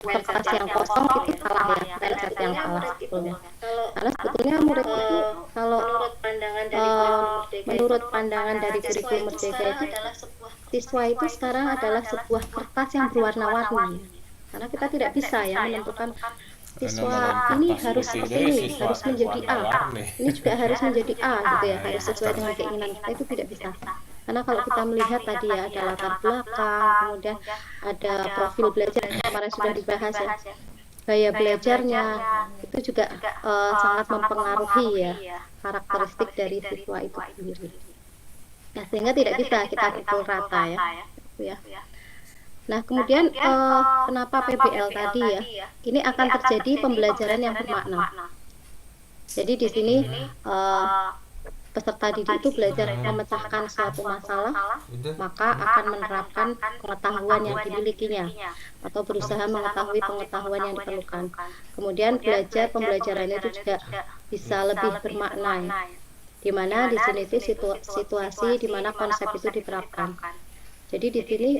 kertas yang kosong itu salah ya, mindset yang salah sebetulnya. Karena sebetulnya murid itu kalau menurut pandangan dari kurikulum Merdeka itu, siswa itu sekarang adalah sebuah kertas yang berwarna-warni. Karena kita tidak bisa ya menentukan siswa ini harus seperti ini, harus menjadi A, ini juga harus menjadi A gitu ya, harus sesuai dengan keinginan kita, itu tidak bisa. Karena kalau kita melihat tadi ya, ada latar belakang, kemudian ada profil belajar yang kemarin sudah dibahas ya, gaya belajarnya itu juga sangat mempengaruhi ya karakteristik dari siswa itu sendiri. Nah, sehingga tidak bisa kita pukul rata ya, gitu ya. Nah, kemudian kenapa PBL tadi ya? Ini akan terjadi pembelajaran yang bermakna. Jadi di sini peserta didik itu belajar memecahkan suatu masalah, maka akan menerapkan pengetahuan yang dimilikinya atau berusaha mengetahui pengetahuan yang diperlukan. Kemudian pembelajaran itu juga bisa lebih bermakna ya. Di mana di sini itu situasi di mana konsep itu diterapkan. Jadi di sini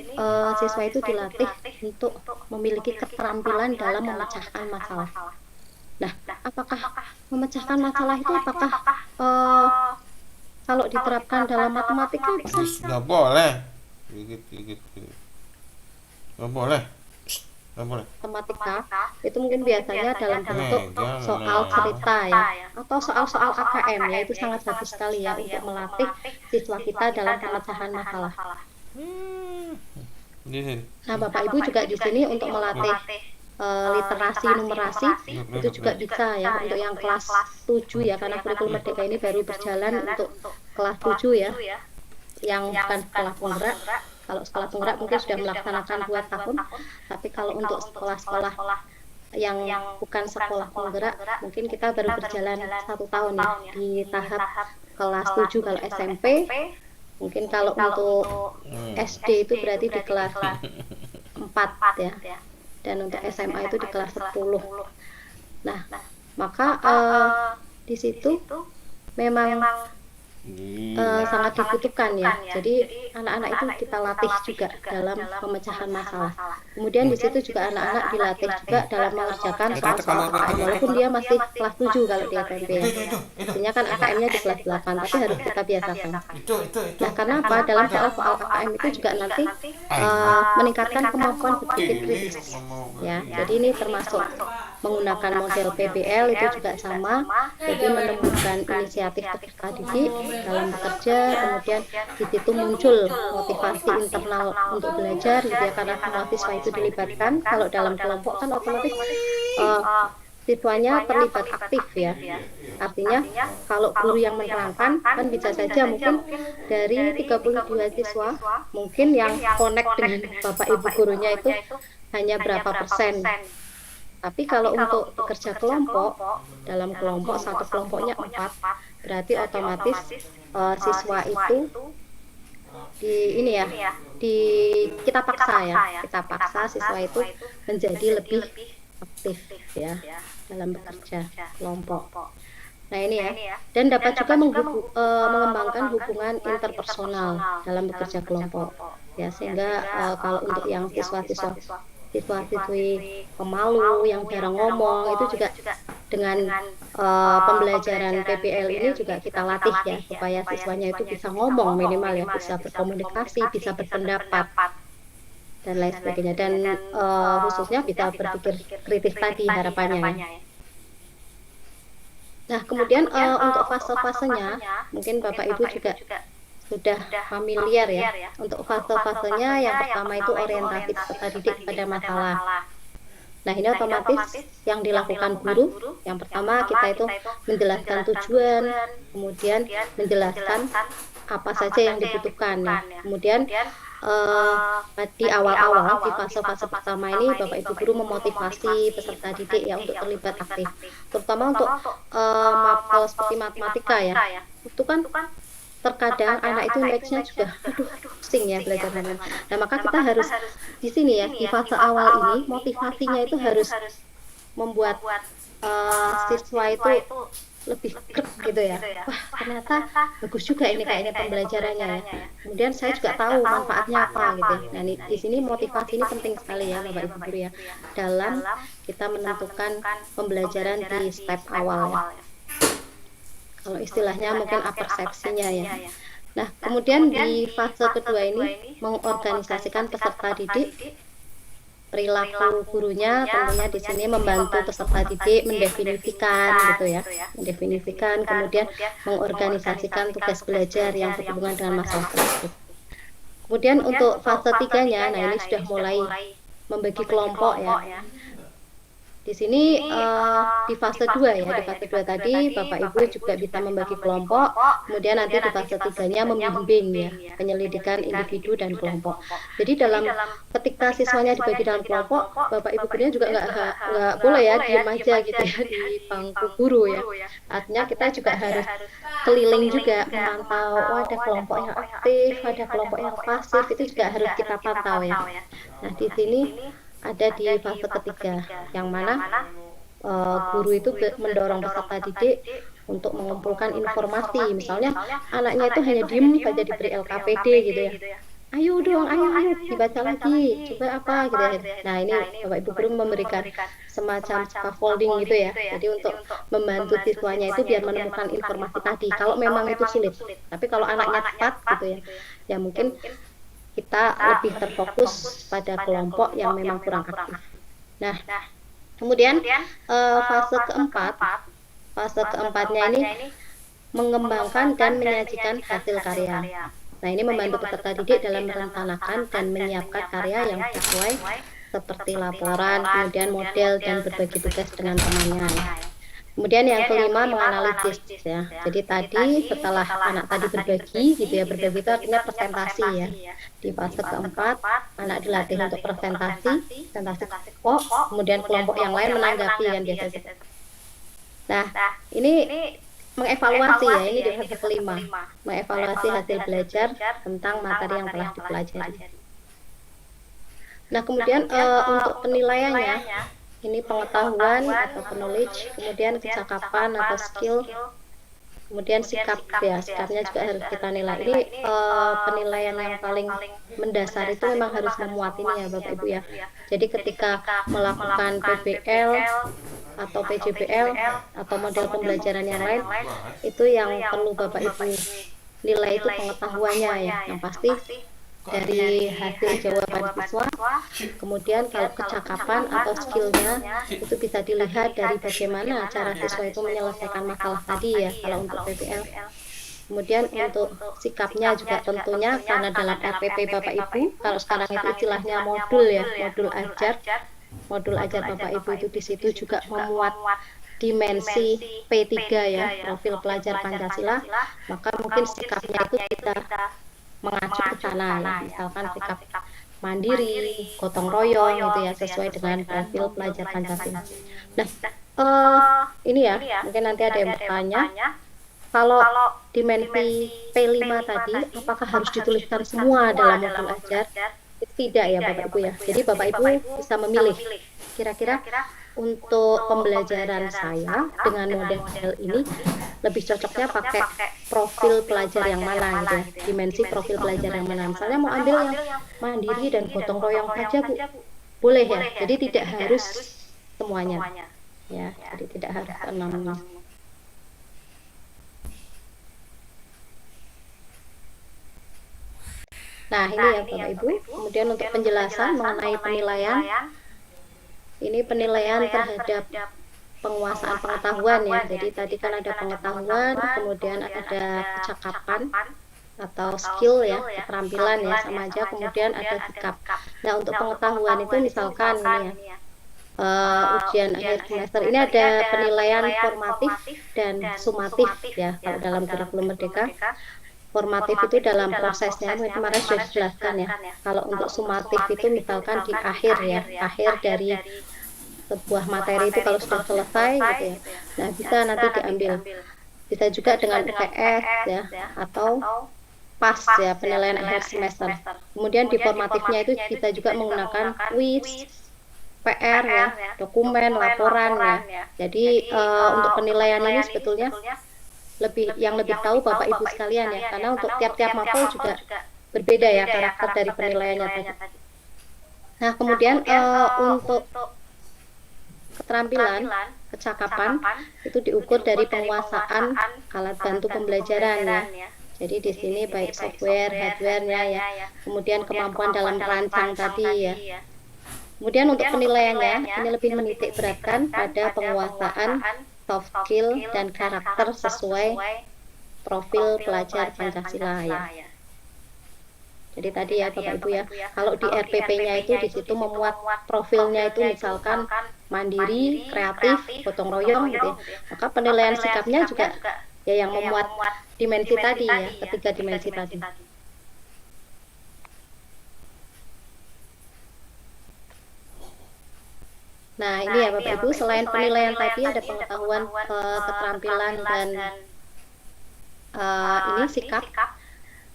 siswa itu dilatih untuk memiliki keterampilan dalam memecahkan masalah. Nah, apakah memecahkan masalah itu kalau diterapkan dalam matematika bisa? Nggak boleh. Dikit. Nggak boleh. Matematika itu mungkin biasanya dalam bentuk soal cerita ya, atau soal-soal AKM ya, itu sangat bagus sekali ya untuk melatih siswa kita dalam pemecahan masalah. Nah, Bapak Ibu juga di sini untuk melatih literasi numerasi itu juga bisa ya untuk yang kelas 7 ya, karena kurikulum Merdeka ini baru berjalan untuk kelas 7 ya, yang bukan sekolah penggerak. Kalau sekolah penggerak mungkin sudah melaksanakan 2 tahun, tapi kalau untuk sekolah-sekolah yang bukan sekolah penggerak mungkin kita baru berjalan 1 tahun ya di tahap kelas 7 kalau SMP. Mungkin kalau untuk SD itu berarti di kelas 4 ya, dan untuk SMA itu di kelas 10. Nah, maka di situ memang sangat dibutuhkan ya. Jadi anak-anak itu kita latih juga dalam pemecahan masalah. Kemudian di situ juga anak-anak dilatih juga dalam mengerjakan soal-soal AKM, walaupun dia masih kelas 7 kalau di SMP ya. Artinya kan AKM-nya di kelas 8, tapi harus kita biasakan. Nah, karena apa? Dalam soal-soal AKM itu juga nanti meningkatkan kemampuan berpikir kritis ya. Jadi ini termasuk menggunakan model PBL itu juga sama, jadi menemukan inisiatif peserta didik dalam bekerja, kemudian di situ muncul motivasi internal untuk belajar gitu ya, karena semua siswa itu dilibatkan. Kalau dalam kelompok kan otomatis siswanya terlibat aktif ya, artinya kalau guru yang menerangkan kan bisa saja mungkin dari 32 siswa mungkin yang connect dengan Bapak Ibu gurunya itu hanya berapa persen. Tapi kalau untuk bekerja kelompok, dalam kelompok satu kelompoknya 4, berarti otomatis siswa itu kita paksa siswa itu menjadi lebih aktif ya dalam bekerja kelompok. Nah ini ya, dan dapat juga mengembangkan hubungan interpersonal dalam bekerja kelompok ya, sehingga kalau untuk yang siswa-siswi pemalu yang jarang ngomong itu juga dengan pembelajaran PBL ini juga kita latih ya, supaya siswanya itu bisa ngomong minimal ya, bisa berkomunikasi, bisa berpendapat dan lain sebagainya, dan khususnya bisa berpikir kritis tadi harapannya ya. Nah, kemudian untuk fase-fasenya mungkin Bapak Ibu juga sudah familiar ya. Untuk fase-fasenya yang pertama itu orientasi peserta didik pada masalah. Nah, ini otomatis yang dilakukan guru. Yang pertama kita itu menjelaskan tujuan, kemudian menjelaskan apa saja yang dibutuhkan ya. Kemudian di awal-awal di fase-fase pertama ini Bapak Ibu guru memotivasi peserta didik ya untuk terlibat aktif, terutama untuk kalau seperti matematika ya, itu kan terkadang anak itu match-nya juga pusing ya belajar dengan. Nah, maka kita harus di sini ya, di fase awal ini motivasinya itu harus membuat siswa itu lebih krek gitu ya. Wah, ternyata bagus juga ini kayaknya pembelajarannya ya. Kemudian saya juga tahu manfaatnya apa gitu ya. Nah, di sini motivasi ini penting sekali ya Bapak Ibu guru ya, dalam kita menentukan pembelajaran di step awal ya. Kalau istilahnya mungkin apersepsinya ya. Nah, kemudian di fase kedua ini mengorganisasikan peserta didik. Perilaku gurunya tentunya di sini membantu peserta didik mendefinisikan gitu ya, mendefinisikan, kemudian mengorganisasikan tugas belajar yang berhubungan dengan masalah tersebut. Kemudian untuk fase tiganya, nah ini sudah mulai membagi kelompok ya. Di sini di fase 2 ya, di fase 2 tadi Bapak Ibu juga bisa membagi kelompok, kemudian nanti di fase 3-nya membimbing ya, penyelidikan individu dan kelompok. Jadi dalam ketika siswanya dibagi dalam kelompok, Bapak Ibu gurunya juga nggak boleh ya diem aja gitu ya di bangku guru ya. Artinya kita juga harus keliling juga memantau, oh ada kelompok yang aktif, ada kelompok yang pasif, itu juga harus kita pantau ya. Nah di sini ada di fase ketiga, yang mana guru itu mendorong peserta didik untuk mengumpulkan informasi. Misalnya anaknya itu hanya diem saja diberi LKPD gitu ya. Ayo dong, ayo dibaca lagi, coba apa gitu ya. Nah ini Bapak Ibu guru memberikan semacam scaffolding gitu ya. Jadi untuk membantu siswanya itu biar menemukan informasi tadi. Kalau memang itu sulit, tapi kalau anaknya cepat gitu ya, ya mungkin kita lebih terfokus pada kelompok yang memang kurang aktif. Nah, kemudian fase keempatnya ini mengembangkan dan menyajikan hasil karya. Nah, ini membantu peserta didik dalam merencanakan dan menyiapkan karya yang sesuai seperti laporan, kemudian model dan berbagi tugas dengan temannya. Kemudian yang kelima menganalisis ya. Jadi tadi setelah anak tadi berbagi gitu ya, berbagi itu artinya presentasi ya. Di fase keempat anak dilatih untuk presentasi kelompok, kemudian kelompok yang lain menanggapi kan biasanya. Nah, ini mengevaluasi ya, ini di fase kelima, mengevaluasi hasil belajar tentang materi yang telah dipelajari. Nah, kemudian untuk penilaiannya, ini pengetahuan atau knowledge, kemudian kecakapan atau skill, kemudian sikap ya, sikapnya juga harus kita nilai. Ini penilaian yang paling mendasar itu memang harus memuat ini ya Bapak Ibu ya. Jadi ketika melakukan PBL atau PJBL atau model pembelajaran yang lain, itu yang perlu Bapak Ibu nilai itu pengetahuannya ya, yang pasti dari hasil jawaban siswa. Kemudian kalau kecakapan atau skillnya itu bisa dilihat dari bagaimana cara siswa itu menyelesaikan masalah tadi ya kalau untuk PBL. Kemudian untuk sikapnya juga tentunya karena dalam RPP Bapak Ibu, kalau sekarang itu istilahnya modul ya, modul ajar Bapak Ibu itu di situ juga memuat dimensi P3 ya, profil pelajar Pancasila, maka mungkin sikapnya itu kita mengacu ke sana ya, misalkan sikap mandiri, gotong royong gitu ya, sesuai dengan profil pelajar Pancasila. Nah, ini ya, mungkin nanti ada yang bertanya, kalau dimensi P5 tadi, apakah harus dituliskan semua dalam modul ajar? Tidak ya Bapak Ibu ya. Jadi Bapak Ibu bisa memilih, kira-kira untuk pembelajaran saya dengan model ini lebih cocoknya pakai profil pelajar yang mana gitu ya, dimensi profil pelajar yang mana. Misalnya mau ambil yang mandiri dan gotong royong saja Bu, boleh ya. Jadi tidak harus semuanya ya, jadi tidak harus enamnya. Nah ini ya Bapak Ibu. Kemudian untuk penjelasan mengenai penilaian, ini penilaian terhadap penguasaan pengetahuan ya. Jadi tadi kan ada pengetahuan, kemudian ada kecakapan atau skill ya, keterampilan ya, sama aja, kemudian ada sikap. Nah untuk pengetahuan itu misalkan ini ya, ujian akhir semester ini ada penilaian formatif dan sumatif ya. Kalau dalam kurikulum Merdeka, formatif itu dalam prosesnya, kemarin sudah dijelaskan ya. Kalau untuk sumatif itu misalkan di akhir ya, akhir dari sebuah materi itu kalau sudah selesai gitu ya. Nah bisa nanti diambil, bisa juga dengan UTS ya, atau pas ya, penilaian akhir semester. Kemudian di formatifnya itu bisa juga menggunakan quiz, PR ya, dokumen, laporan ya. Jadi untuk penilaian ini sebetulnya lebih tahu Bapak Ibu sekalian ya, karena untuk tiap-tiap mapel juga berbeda ya karakter dari penilaiannya tadi. Nah, kemudian untuk keterampilan, kecakapan itu diukur dari penguasaan alat bantu pembelajaran ya. Jadi di sini baik software, hardware-nya ya, kemudian kemampuan dalam merancang tadi ya. Kemudian untuk penilaiannya, ini lebih menitik beratkan pada penguasaan soft skill dan karakter sesuai profil pelajar Pancasila ya. Jadi tadi ya Bapak Ibu ya, kalau di RPP-nya itu di situ memuat profilnya itu misalkan mandiri, kreatif, gotong royong gitu ya. Maka penilaian sikapnya juga ya yang memuat dimensi tadi ya, ketiga dimensi tadi. Nah, ini ya Bapak Ibu, selain penilaian tadi ada pengetahuan keterampilan dan ini sikap.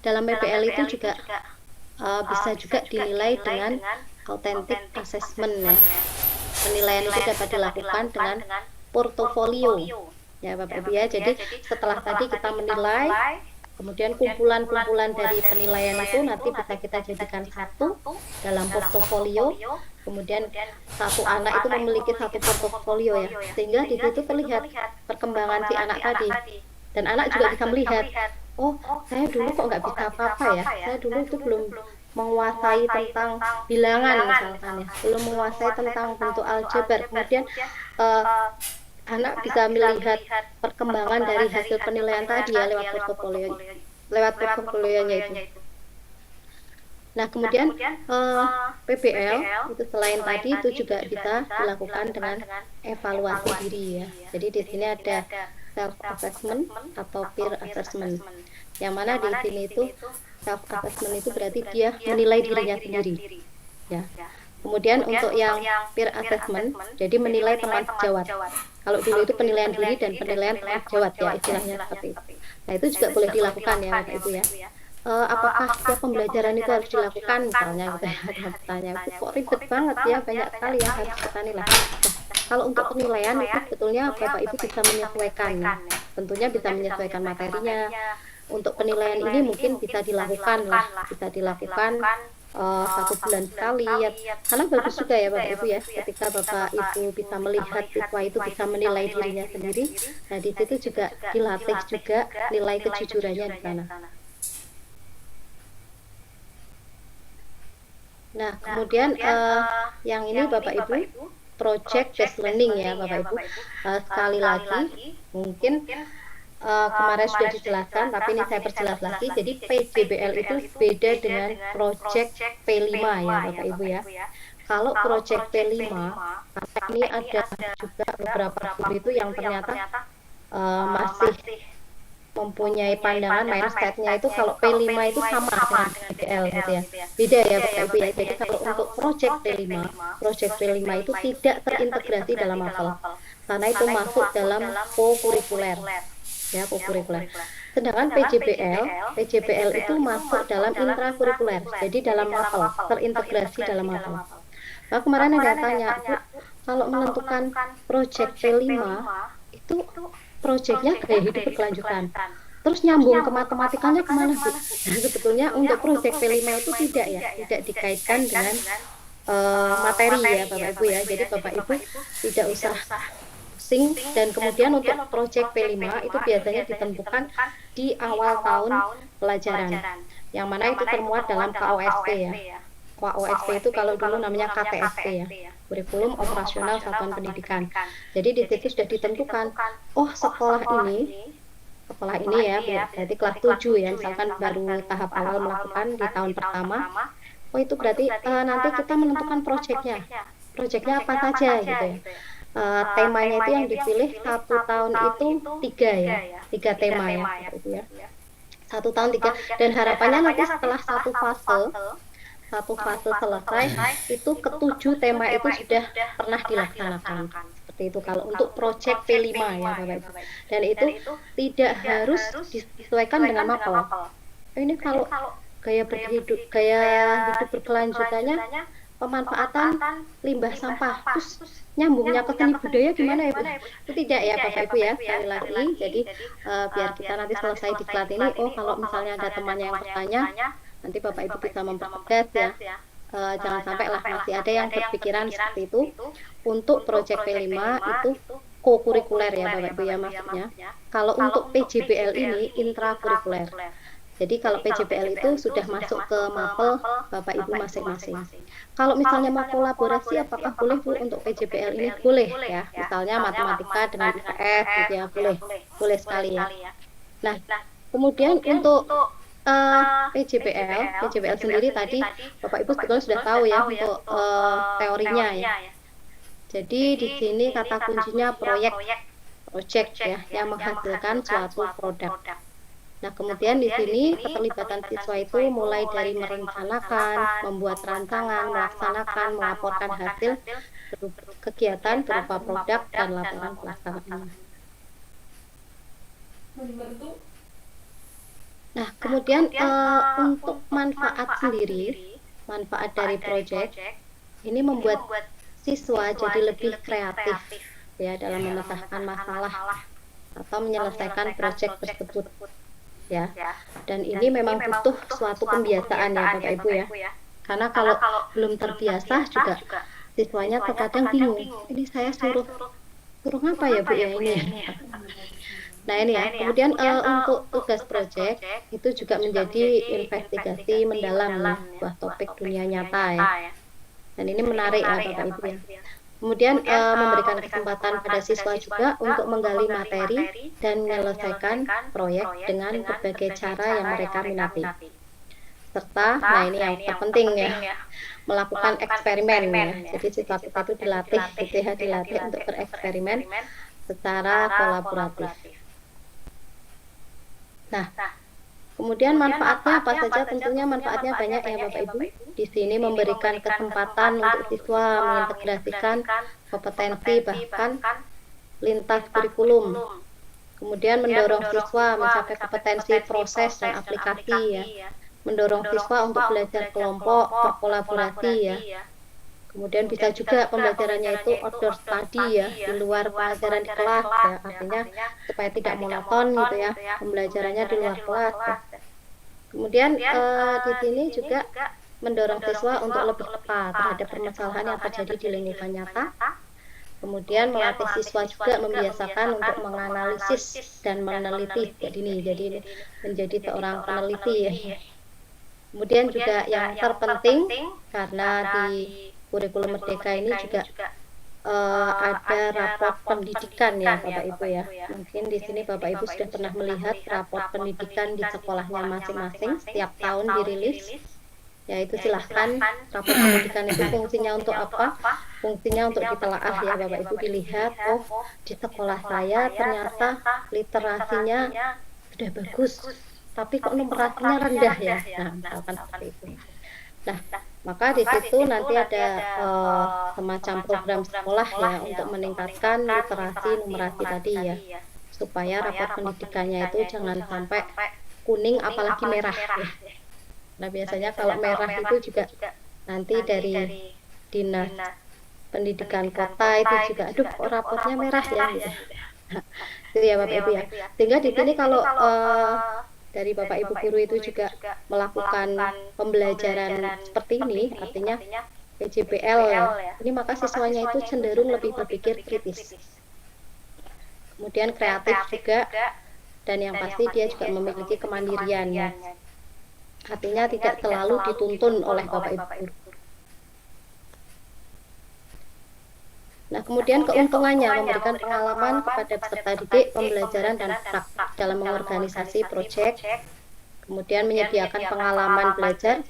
Dalam PBL itu juga bisa juga dinilai dengan authentic assessment ya. Penilaian itu dapat dilakukan dengan portofolio ya Bapak Ibu ya. Jadi setelah tadi kita menilai, kemudian kumpulan-kumpulan dari penilaian itu nanti bisa kita jadikan satu dalam portofolio. Kemudian satu anak itu memiliki satu portofolio ya, sehingga di situ terlihat perkembangan si anak tadi. Dan anak juga bisa melihat, oh saya dulu kok nggak bisa apa-apa ya, saya dulu itu belum menguasai tentang bilangan misalkan ya, belum menguasai tentang bentuk aljabar. Kemudian anak bisa melihat perkembangan dari hasil penilaian tadi ya lewat portofolionya itu. Nah kemudian PBL itu selain tadi itu juga bisa dilakukan dengan evaluasi diri ya. Jadi di sini ada self assessment atau peer assessment. Yang mana di sini itu self assessment itu berarti dia menilai dirinya sendiri. Ya. Kemudian untuk yang peer assessment, jadi menilai teman sejawat. Kalau dulu itu penilaian diri dan penilaian teman sejawat ya istilahnya seperti itu. Nah itu juga boleh dilakukan ya Bapak Ibu ya. Apakah setiap pembelajaran itu harus dilakukan misalnya gitu ya, ada bertanya kok ribet banget ya, banyak sekali yang harus kita nilai. Kalau untuk penilaian itu sebetulnya Bapak Ibu bisa menyesuaikan ya. Tentunya bisa menyesuaikan materinya. Untuk penilaian ini mungkin bisa dilakukan bisa dilakukan 1 bulan sekali ya. Karena bagus juga ya Bapak Ibu ya, ketika Bapak Ibu bisa melihat siswa itu bisa menilai dirinya sendiri. Nah di situ juga dilatih juga nilai kejujurannya di sana. Nah, kemudian yang ini Bapak Ibu, project based learning ya Bapak Ibu. Sekali lagi, mungkin kemarin sudah dijelaskan, tapi ini saya perjelas lagi. Jadi PJBL itu beda dengan project P5 ya Bapak Ibu ya. Kalau project P5, ini ada juga beberapa guru itu yang ternyata masih mempunyai pandangan mindsetnya itu kalau P5 itu sama dengan PBL gitu ya, beda ya Bapak Ibu ya. Jadi kalau untuk project P5 itu tidak terintegrasi dalam mapel karena itu masuk dalam co-kurikuler ya, co-kurikuler. Sedangkan PJBL itu masuk dalam intrakurikuler, jadi dalam mapel, terintegrasi dalam mapel. Nah kemarin ada yang tanya, Bu, kalau menentukan project P5 itu proyeknya gaya hidup berkelanjutan, terus nyambung ke matematikanya kemana Bu? Nah, sebetulnya untuk proyek P5 itu tidak ya, tidak dikaitkan dengan materi ya Bapak Ibu ya. Jadi Bapak Ibu tidak usah pusing. Dan kemudian untuk proyek P5 itu biasanya ditentukan di awal tahun pelajaran, yang mana itu termuat dalam KOSP ya. KOSP itu kalau dulu namanya KTSP ya, kurikulum operasional satuan pendidikan. Jadi di situ sudah ditentukan, oh sekolah ini ya, berarti kelas 7 ya, misalkan baru tahap awal melakukan di tahun pertama. Oh itu berarti nanti kita menentukan proyeknya apa saja gitu ya. Temanya itu yang dipilih 1 tahun itu 3 tema ya, gitu ya. 1 tahun 3, dan harapannya nanti setelah satu fase selesai itu ke-7 tema itu sudah pernah dilaksanakan. Seperti itu kalau untuk proyek P5 ya Bapak Ibu. Dan itu tidak harus disesuaikan dengan mapel. Ini kalau gaya hidup berkelanjutannya pemanfaatan limbah sampah. Terus nyambungnya ke seni budaya gimana ya Bu? Itu tidak ya Bapak Ibu ya, sekali lagi. Jadi biar kita nanti selesai diklat ini, oh kalau misalnya ada temannya yang bertanya, nanti Bapak Ibu bisa mempertegas ya. Jangan sampai lah masih ada yang berpikiran seperti itu. Untuk proyek P5 itu co-kurikuler ya Bapak Ibu ya maksudnya. Kalau untuk PJBL ini intrakurikuler. Jadi kalau PJBL itu sudah masuk ke mapel Bapak Ibu masing-masing. Kalau misalnya mau kolaborasi, apakah boleh Bu untuk PJBL ini? Boleh ya. Misalnya matematika dengan IPS gitu ya, boleh sekali ya. Nah, kemudian untuk PJBL sendiri tadi Bapak Ibu sebetulnya sudah tahu ya untuk teorinya ya. Jadi di sini kata kuncinya project ya, yang menghasilkan suatu produk. Nah, kemudian di sini keterlibatan siswa itu mulai dari merencanakan, membuat rancangan, melaksanakan, melaporkan hasil kegiatan berupa produk dan laporan pelaksanaan. Nah, kemudian untuk manfaat sendiri, manfaat dari proyek ini membuat siswa jadi lebih kreatif ya dalam memecahkan masalah atau menyelesaikan proyek tersebut ya. Dan ini memang butuh suatu pembiasaan ya Bapak Ibu ya. Karena kalau belum terbiasa juga siswanya terkadang bingung. Ini saya suruh apa ya Bu ya ini. Nah ini ya, kemudian untuk tugas proyek itu juga menjadi investigasi mendalam ya, sebuah topik dunia nyata ya. Dan ini menarik ya Bapak Ibu ya. Kemudian memberikan kesempatan pada siswa juga untuk menggali materi dan menyelesaikan proyek dengan berbagai cara yang mereka minati. Serta, nah ini yang terpenting ya, melakukan eksperimen ya. Jadi siswa kita itu dilatih untuk bereksperimen secara kolaboratif. Nah, kemudian manfaatnya apa saja? Tentunya manfaatnya banyak ya Bapak Ibu. Di sini memberikan kesempatan untuk siswa mengintegrasikan kompetensi bahkan lintas kurikulum. Kemudian mendorong siswa mencapai kompetensi proses dan aplikasi ya. Mendorong siswa untuk belajar kelompok, berkolaborasi ya. Kemudian bisa juga pembelajarannya itu outdoor study ya, di luar pelajaran di kelas ya. Artinya supaya tidak monoton gitu ya, pembelajarannya di luar kelas ya. Kemudian di sini juga mendorong siswa untuk lebih peka terhadap permasalahan yang terjadi di lingkungan nyata. Kemudian melatih siswa juga membiasakan untuk menganalisis dan meneliti. Jadi ini menjadi seorang peneliti ya. Kemudian juga yang terpenting karena di kurikulum Merdeka ini juga ada raport pendidikan ya Bapak Ibu ya. Mungkin di sini Bapak Ibu sudah pernah melihat raport pendidikan di sekolahnya masing-masing setiap tahun dirilis. Yaitu silahkan raport pendidikan itu fungsinya untuk apa? Fungsinya untuk ditelaah ya Bapak Ibu, dilihat oh di sekolah saya ternyata literasinya sudah bagus, tapi kok numerasinya rendah ya. Nah, misalkan seperti itu. Nah, maka di situ nanti ada semacam program sekolah ya untuk meningkatkan literasi numerasi tadi ya, supaya raport pendidikannya itu jangan sampai kuning apalagi merah ya. Nah biasanya kalau merah itu juga nanti dari dinas pendidikan kota itu juga aduh kok raportnya merah ya gitu. Itu ya Bapak Ibu ya. Sehingga di sini kalau dari Bapak Ibu guru itu juga melakukan pembelajaran seperti ini, artinya PJBL ya, ini maka siswanya itu cenderung lebih berpikir kritis, kemudian kreatif juga, dan yang pasti dia juga memiliki kemandirian ya. Artinya tidak selalu dituntun oleh Bapak Ibu guru. Nah, kemudian keuntungannya memberikan pengalaman kepada peserta didik, pembelajaran dan praktik dalam mengorganisasi proyek, kemudian menyediakan pengalaman belajar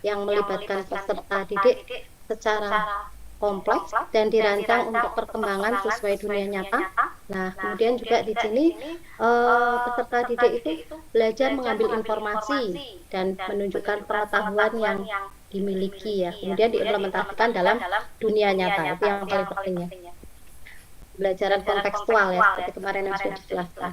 yang melibatkan peserta didik secara kompleks dan dirancang untuk perkembangan sesuai dunia nyata. Nah, kemudian juga di sini peserta didik itu belajar mengambil informasi dan menunjukkan pengetahuan yang dimiliki ya, kemudian diimplementasikan dalam dunia nyata. Itu yang paling penting ya. Pembelajaran kontekstual ya, seperti kemarin yang sudah dijelaskan.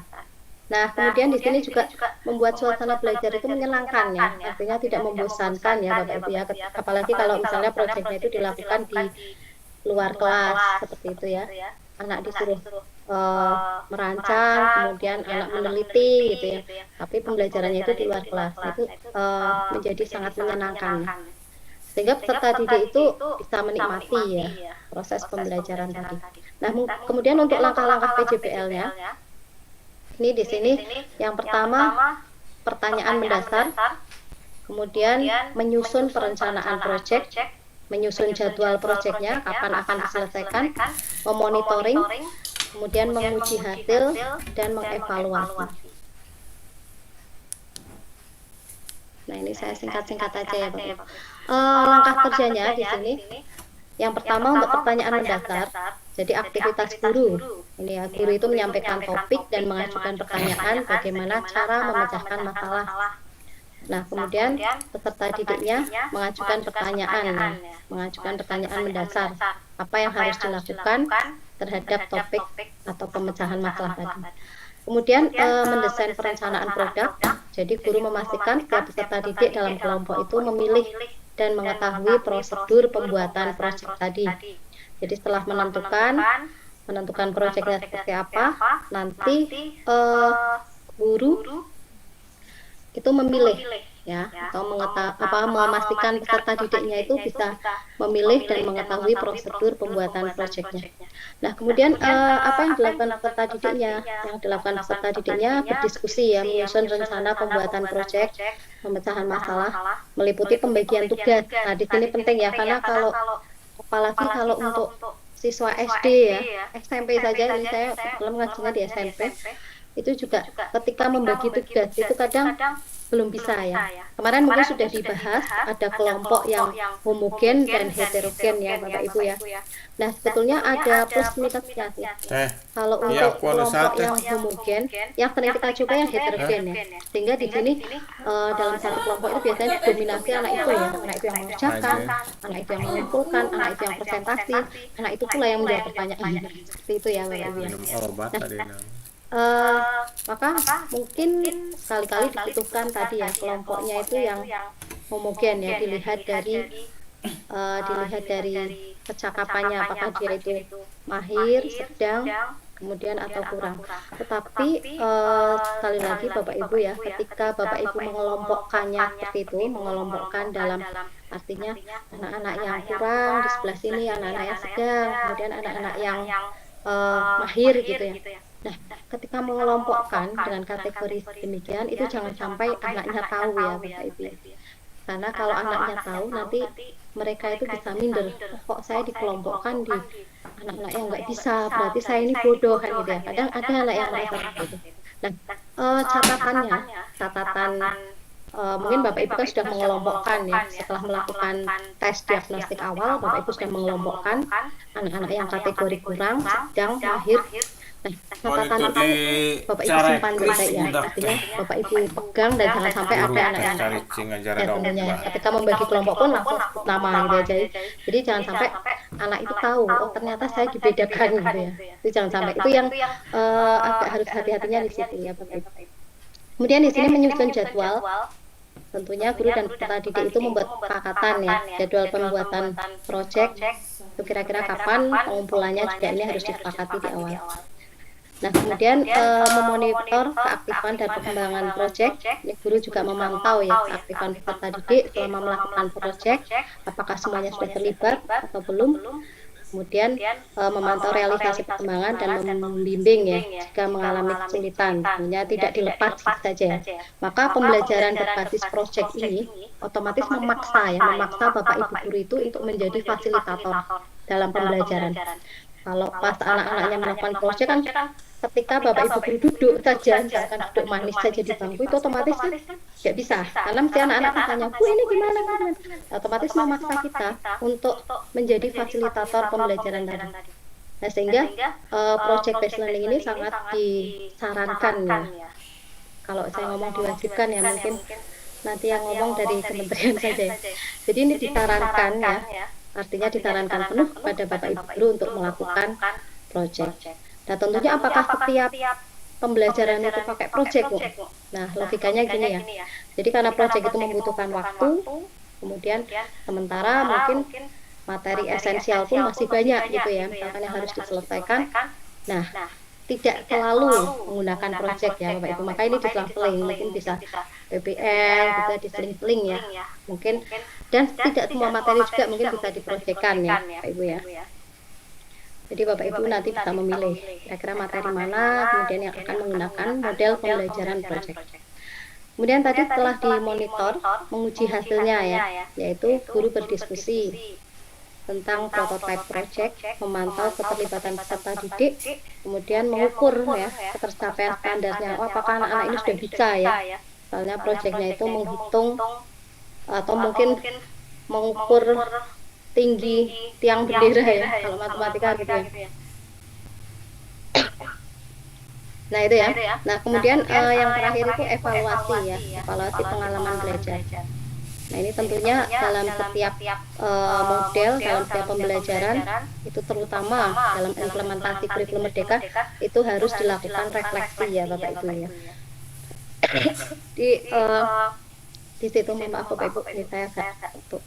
Nah, kemudian di sini juga membuat suasana belajar itu menyenangkan ya, artinya tidak membosankan ya Bapak Ibu ya, apalagi kalau misalnya proyeknya itu dilakukan di luar kelas seperti itu ya, anak disuruh merancang, kemudian anak meneliti gitu ya, tapi pembelajarannya itu di luar kelas, nah, itu menjadi sangat menyenangkan, sehingga peserta didik itu bisa menikmati ya proses pembelajaran tadi. Nah, kemudian untuk langkah-langkah PJBL-nya, ini di sini yang pertama pertanyaan mendasar, kemudian menyusun perencanaan proyek, menyusun jadwal proyeknya, kapan akan diselesaikan, memonitoring, kemudian menguji hasil, dan mengevaluasi. Nah, ini saya singkat-singkat aja ya Bapak Ibu. Langkah kerjanya di sini, yang pertama untuk pertanyaan mendasar, jadi aktivitas guru. Ini ya, guru itu menyampaikan topik dan mengajukan pertanyaan bagaimana cara memecahkan masalah. Nah, kemudian peserta didiknya mengajukan pertanyaan, mengajukan pertanyaan mendasar, apa yang harus dilakukan terhadap topik atau pemecahan masalah tadi. Kemudian mendesain perencanaan produk, jadi guru memastikan setiap peserta didik dalam kelompok itu memilih dan mengetahui prosedur pembuatan proyek tadi. Jadi setelah menentukan proyeknya seperti apa, nanti guru itu memilih ya, atau memastikan peserta didiknya itu bisa memilih dan mengetahui prosedur pembuatan proyeknya. Nah, kemudian apa yang dilakukan peserta didiknya? Yang dilakukan peserta didiknya berdiskusi ya, menyusun rencana pembuatan proyek, pemecahan masalah, meliputi pembagian tugas. Nah, di sini penting ya, karena apalagi kalau untuk siswa SD ya, SMP saja, ini saya belum ngajinya di SMP, itu juga ketika membagi tugas itu kadang belum bisa ya. Kemarin mungkin sudah dibahas, ada kelompok yang homogen dan heterogen ya Bapak Ibu ya. Nah, sebetulnya ada plus minusnya sih. Kalau untuk kelompok yang homogen, yang sering kita coba yang heterogen ya. Sehingga di sini dalam satu kelompok itu biasanya didominasi anak itu ya, anak itu yang mengerjakan, anak itu yang mengumpulkan, anak itu yang presentasi, anak itu pula yang menjawab pertanyaan. Seperti itu ya Bapak Ibu. Maka mungkin sekali-kali dibutuhkan tadi ya kelompoknya itu yang homogen ya, dilihat dari kecakapannya, apakah dia itu mahir, sedang, kemudian atau kurang. Tetapi sekali lagi Bapak Ibu ya, ketika Bapak Ibu mengelompokkannya seperti itu, mengelompokkan dalam artinya anak-anak yang kurang di sebelah sini, anak-anak yang sedang, kemudian anak-anak yang mahir gitu ya. Nah, ketika mengelompokkan dengan kategori demikian, itu jangan sampai anaknya tahu ya Bapak Ibu. Karena kalau anaknya tahu, nanti mereka itu bisa minder. Kok saya dikelompokkan di anak-anak yang nggak bisa, berarti saya ini bodoh kan gitu ya. Kadang ada anak yang merasa begitu. Nah, catatan mungkin Bapak Ibu kan sudah mengelompokkan ya, setelah melakukan tes diagnostik awal, Bapak Ibu sudah mengelompokkan anak-anak yang kategori kurang, sedang, mahir. Nah, catatan itu Bapak Ibu simpan baik-baik ya, artinya Bapak Ibu pegang dan jangan sampai ada anak yang ya tentunya ketika membagi kelompok pun langsung sebut nama gitu aja. Jadi jangan sampai anak itu tahu, oh ternyata saya dibedakan gitu ya. Itu jangan sampai, itu yang agak harus hati-hatinya di situ ya Bapak Ibu. Kemudian di sini menyusun jadwal. Tentunya guru dan peserta didik itu membuat kesepakatan ya, jadwal pembuatan proyek itu kira-kira kapan, pengumpulannya juga ini harus disepakati di awal. Nah, kemudian memonitor keaktifan dan perkembangan proyek. Guru juga memantau ya keaktifan peserta didik selama melakukan proyek, apakah semuanya sudah terlibat atau belum. Kemudian memantau realisasi perkembangan dan membimbing ya jika mengalami kesulitan. Tentunya tidak dilepas saja ya. Maka pembelajaran berbasis proyek ini otomatis memaksa Bapak Ibu guru itu untuk menjadi fasilitator dalam pembelajaran. Kalau pas anak-anaknya melakukan proyek kan ketika Bapak Ibu guru duduk saja, misalkan duduk manis saja di bangku, itu otomatis kan nggak bisa, karena mesti anak-anak tanya, Bu ini gimana? Otomatis memaksa kita untuk menjadi fasilitator pembelajaran tadi. Nah, sehingga project based learning ini sangat disarankan ya. Kalau saya ngomong diwajibkan ya, mungkin nanti yang ngomong dari kementerian saja ya. Jadi ini disarankan ya, artinya disarankan penuh kepada Bapak Ibu guru untuk melakukan project. Nah, tentunya apakah setiap pembelajaran itu pakai project, Bu. Nah, logikanya gini ya. Jadi karena project itu membutuhkan waktu, kemudian sementara mungkin materi esensial pun masih banyak gitu ya, misalkan yang harus diselesaikan. Nah, tidak selalu menggunakan project ya Bapak Ibu. Maka ini diselang-seling, mungkin bisa PBL, bisa diseling-seling ya. Mungkin dan tidak semua materi juga mungkin bisa diprojekkan ya Bapak Ibu ya. Jadi Bapak Ibu nanti bisa memilih kira-kira materi mana kemudian yang akan menggunakan model pembelajaran project. Kemudian tadi setelah dimonitor, menguji hasilnya ya, yaitu guru berdiskusi tentang prototype project, memantau keterlibatan peserta didik, kemudian mengukur ya ketercapaian standarnya. Oh, apakah anak-anak ini sudah bisa ya? Misalnya projectnya itu menghitung atau mungkin mengukur tinggi tiang bendera ya, kalau matematika gitu ya. Nah itu ya. Nah kemudian yang terakhir itu evaluasi ya, evaluasi pengalaman belajar. Nah ini tentunya dalam setiap model, dalam setiap pembelajaran, itu terutama dalam implementasi kurikulum Merdeka, itu harus dilakukan refleksi ya Bapak Ibu ya. Di situ maaf Bapak Ibu, ini saya agak tutup.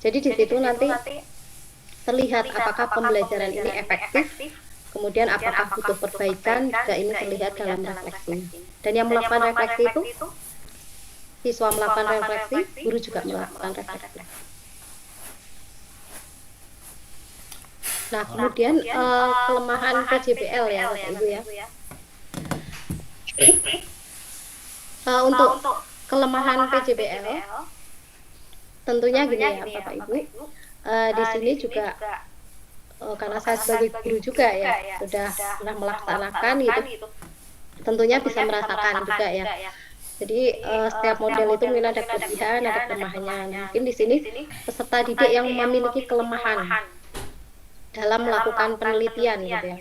Jadi di situ nanti terlihat apakah pembelajaran ini efektif, kemudian apakah butuh perbaikan, juga ini terlihat dalam refleksi. Dan yang melakukan refleksi itu siswa melakukan refleksi, guru juga melakukan refleksi. Nah, kemudian kelemahan PJBL ya, Bapak Ibu ya. Untuk kelemahan PJBL, tentunya gini ya, Bapak Ibu. Di sini juga karena saya sebagai guru juga ya, sudah pernah melaksanakan gitu, tentunya bisa merasakan juga ya. Jadi setiap model itu mungkin ada kelebihan, ada kelemahannya. Mungkin di sini peserta didik yang memiliki kelemahan dalam melakukan penelitian gitu ya,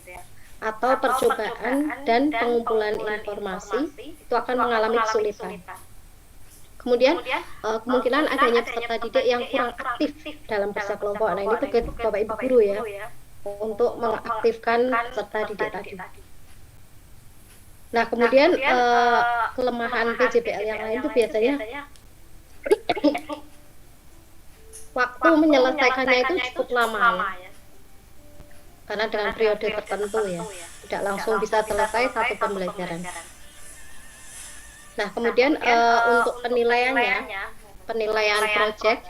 atau percobaan dan pengumpulan informasi itu akan mengalami kesulitan. Kemudian kemungkinan adanya peserta didik yang kurang aktif dalam kerja kelompok. Nah ini tugas Bapak Ibu guru ya, untuk mengaktifkan peserta didik tadi. Nah kemudian kelemahan PJBL yang lain itu biasanya waktu menyelesaikannya itu cukup lama ya, karena dengan periode tertentu ya, tidak langsung bisa selesai satu pembelajaran. Nah kemudian untuk penilaiannya, penilaian project,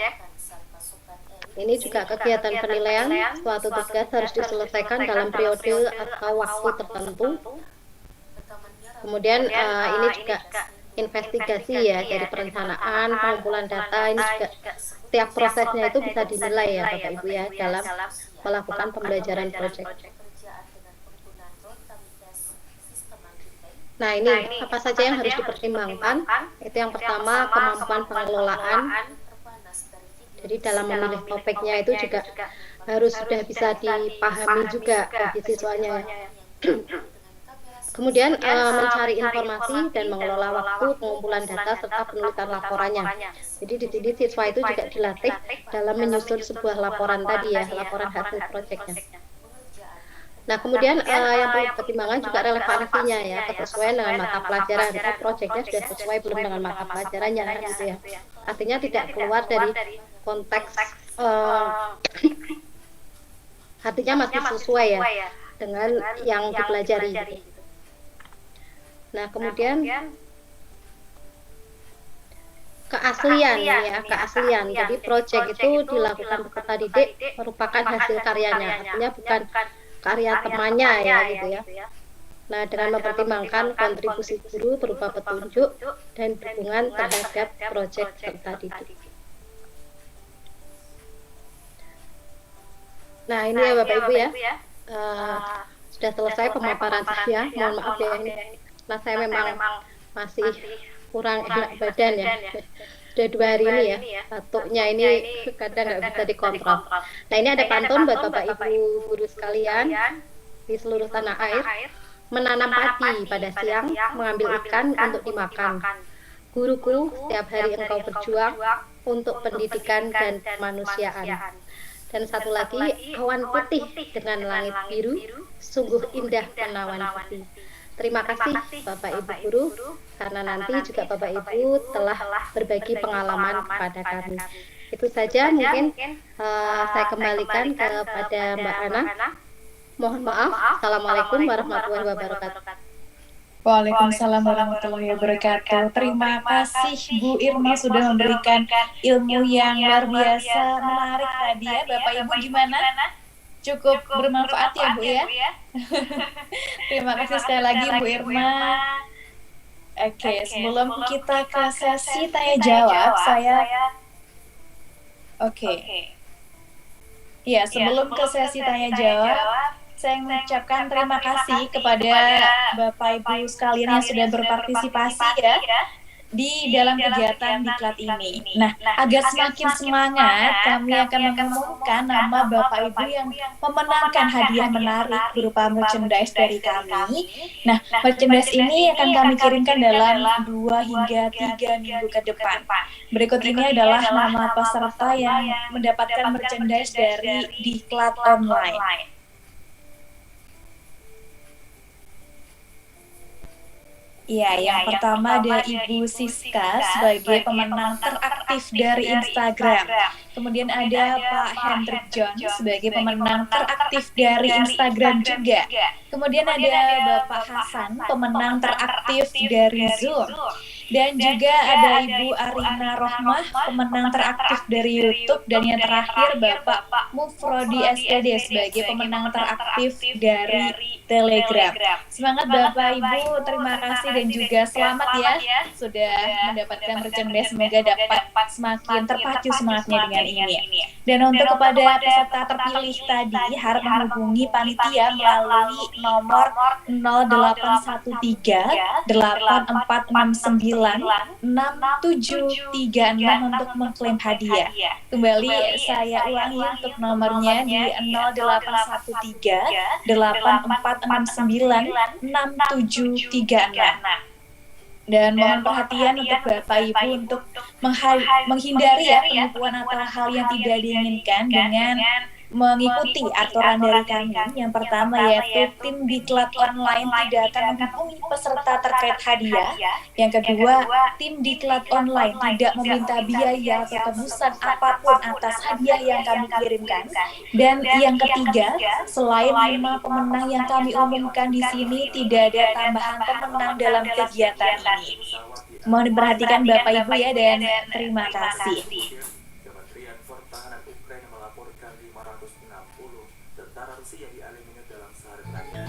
ini juga kegiatan penilaian suatu tugas harus diselesaikan dalam periode atau waktu tertentu. Kemudian ini juga investigasi ya, dari perencanaan, pengumpulan data, ini juga setiap prosesnya itu bisa dinilai ya Bapak Ibu ya, dalam melakukan pembelajaran project. Nah ini apa saja yang harus dipertimbangkan? Itu yang pertama, kemampuan pengelolaan. Jadi dalam memilih topiknya itu juga harus sudah bisa dipahami juga bagi siswanya. Kemudian mencari informasi dan mengelola waktu, pengumpulan data serta penulisan laporannya. Jadi di sini siswa itu juga dilatih dalam menyusun sebuah laporan tadi ya, laporan hasil proyeknya. Nah kemudian yang perlu pertimbangan juga relevansinya ya, kesesuaian dengan mata pelajaran. Jadi proyeknya sudah sesuai belum dengan mata pelajarannya gitu ya. Artinya tidak keluar dari konteks, artinya masih sesuai ya dengan yang dipelajari gitu. Nah kemudian keaslian ya, keaslian. Jadi proyek itu dilakukan peserta didik merupakan hasil karyanya, artinya bukan karya temannya ya gitu ya. Nah dengan mempertimbangkan kontribusi guru berupa petunjuk dan dukungan terhadap proyek peserta didik. Nah ini ya Bapak Ibu ya, sudah selesai pemaparan saya. Mohon maaf ya ini, nah saya memang masih kurang enak badan ya. Sudah 2 hari ini ya, batuknya ini kadang nggak bisa dikontrol. Nah ini ada pantun buat Bapak Ibu guru sekalian di seluruh tanah air. Menanam padi pada siang, mengambil ikan untuk dimakan. Guruku, setiap hari engkau berjuang untuk pendidikan dan kemanusiaan. Dan satu lagi, awan putih dengan langit biru, sungguh indah menawan hati. Terima kasih Bapak Ibu guru, karena nanti juga Bapak Ibu telah berbagi pengalaman kepada kami. Itu saja mungkin saya kembalikan kepada Mbak Ana. Mohon maaf. Assalamualaikum warahmatullahi wabarakatuh. Waalaikumsalam warahmatullahi wabarakatuh. Terima kasih Bu Irma sudah memberikan ilmu yang luar biasa, menarik tadi ya. Bapak Ibu gimana? Cukup bermanfaat ya Bu ya? Terima kasih sekali lagi Bu Irma. Oke, sebelum kita ke sesi tanya jawab, sebelum ke sesi tanya jawab, saya mengucapkan terima kasih kepada Bapak Ibu sekalian yang sudah berpartisipasi ya di dalam kegiatan diklat ini. Nah, agar semakin semangat, kami akan mengumumkan nama Bapak Ibu yang memenangkan hadiah menarik berupa merchandise dari kami. Nah, merchandise ini akan kami kirimkan dalam 2 hingga 3 minggu ke depan. Berikut ini adalah nama peserta yang mendapatkan merchandise dari diklat online. Ya, yang pertama ada Ibu Siska sebagai pemenang teraktif dari Instagram. Kemudian ada Pak Hendrik John sebagai pemenang teraktif dari Instagram juga. Kemudian ada Bapak Hasan, pemenang teraktif dari Zoom. Dan juga ada Ibu Arina Rohmah, pemenang teraktif dari YouTube. Dan yang terakhir Bapak Mufrodi SPD sebagai pemenang teraktif dari Telegram. Semangat Bapak Ibu, terima kasih dan juga selamat ya sudah mendapatkan merchandise. Semoga dapat semakin terpacu semangatnya dengan ini. Dan untuk kepada peserta terpilih tadi harap menghubungi panitia melalui nomor 0813 8469 6736 untuk mengklaim hadiah. Kembali saya ulangi untuk nomornya di 0813 8469 6736. Dan mohon perhatian untuk Bapak Ibu untuk menghindari ya penipuan atau hal yang tidak diinginkan dengan mengikuti aturan dari kami. Yang pertama yaitu tim diklat online tidak akan menghubungi peserta terkait hadiah. Yang kedua, tim diklat online tidak meminta biaya atau tebusan apapun atas hadiah yang kami kirimkan. Dan yang ketiga, selain 5 pemenang yang kami umumkan di sini, tidak ada tambahan pemenang dalam kegiatan ini. Mohon diperhatikan Bapak Ibu ya, dan terima kasih. Kementerian Pertahanan Ukraina melaporkan 560 tentara Rusia dialihkan dalam sehari terakhir.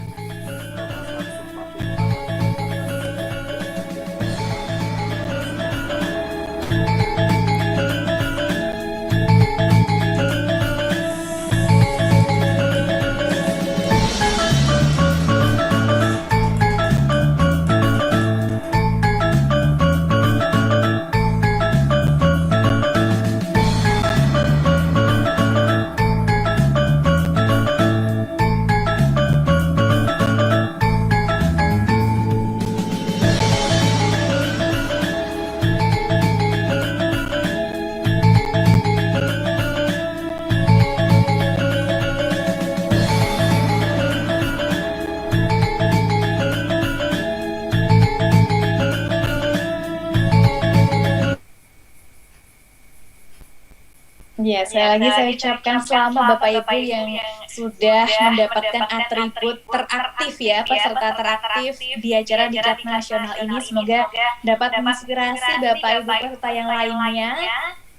Ya, saya ucapkan selamat Bapak Ibu yang sudah mendapatkan atribut teraktif ya, peserta teraktif di acara diklat nasional ini. Semoga dapat menginspirasi Bapak Ibu peserta yang lainnya.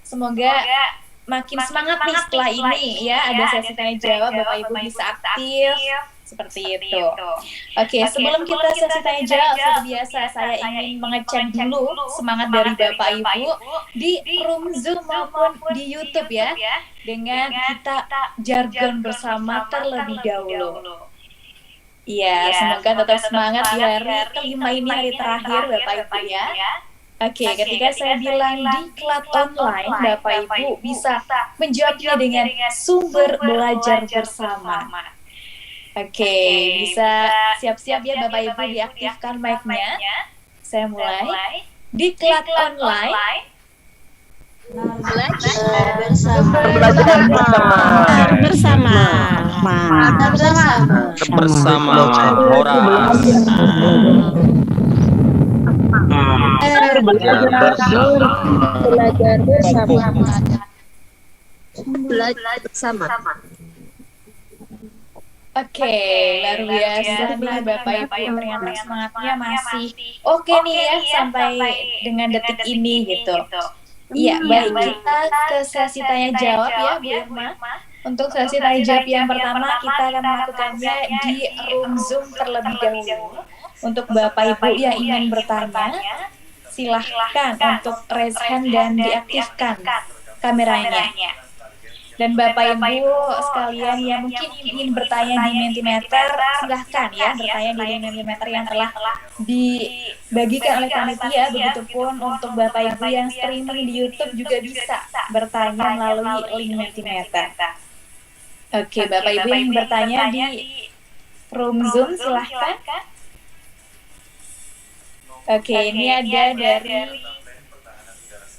Semoga makin semangat nih setelah ini ya, ada sesi tanya jawab, Bapak Ibu bisa aktif seperti itu. Oke, sebelum kita sesi tanya jawab, seperti biasa saya ingin mengecek dulu semangat dari Bapak Ibu di room Zoom maupun di YouTube ya, dengan kita jargon bersama terlebih dahulu. Iya, semoga tetap semangat di hari kelima ini, hari terakhir Bapak Ibu ya. Oke, ketika saya bilang diklat online, Bapak Ibu bisa menjawabnya dengan sumber belajar bersama. Oke, bisa siap-siap ya Bapak Ibu, diaktifkan mic-nya. Saya mulai. Diklat online. Belajar bersama. Tetap bersama. bersama Horas. Belajar bersama. Belajar bersama. Oke, luar biasa nih Bapak Ibu, ternyata semangatnya masih oke nih ya sampai dengan detik ini gitu. Iya, baik, kita ke sesi tanya jawab ya Bu Irma. Untuk sesi tanya jawab yang pertama kita akan melakukannya di room Zoom terlebih dahulu. Untuk Bapak Ibu yang ingin bertanya, silahkan untuk raise hand dan diaktifkan kameranya. Dan Bapak Ibu sekalian yang mungkin ingin bertanya di Mentimeter, silahkan ya bertanya di Mentimeter yang telah dibagikan oleh panitia. Begitupun untuk Bapak Ibu yang streaming di YouTube juga bisa bertanya melalui link Mentimeter. Oke, Bapak Ibu yang bertanya di room Zoom silahkan. Oke, ini ada dari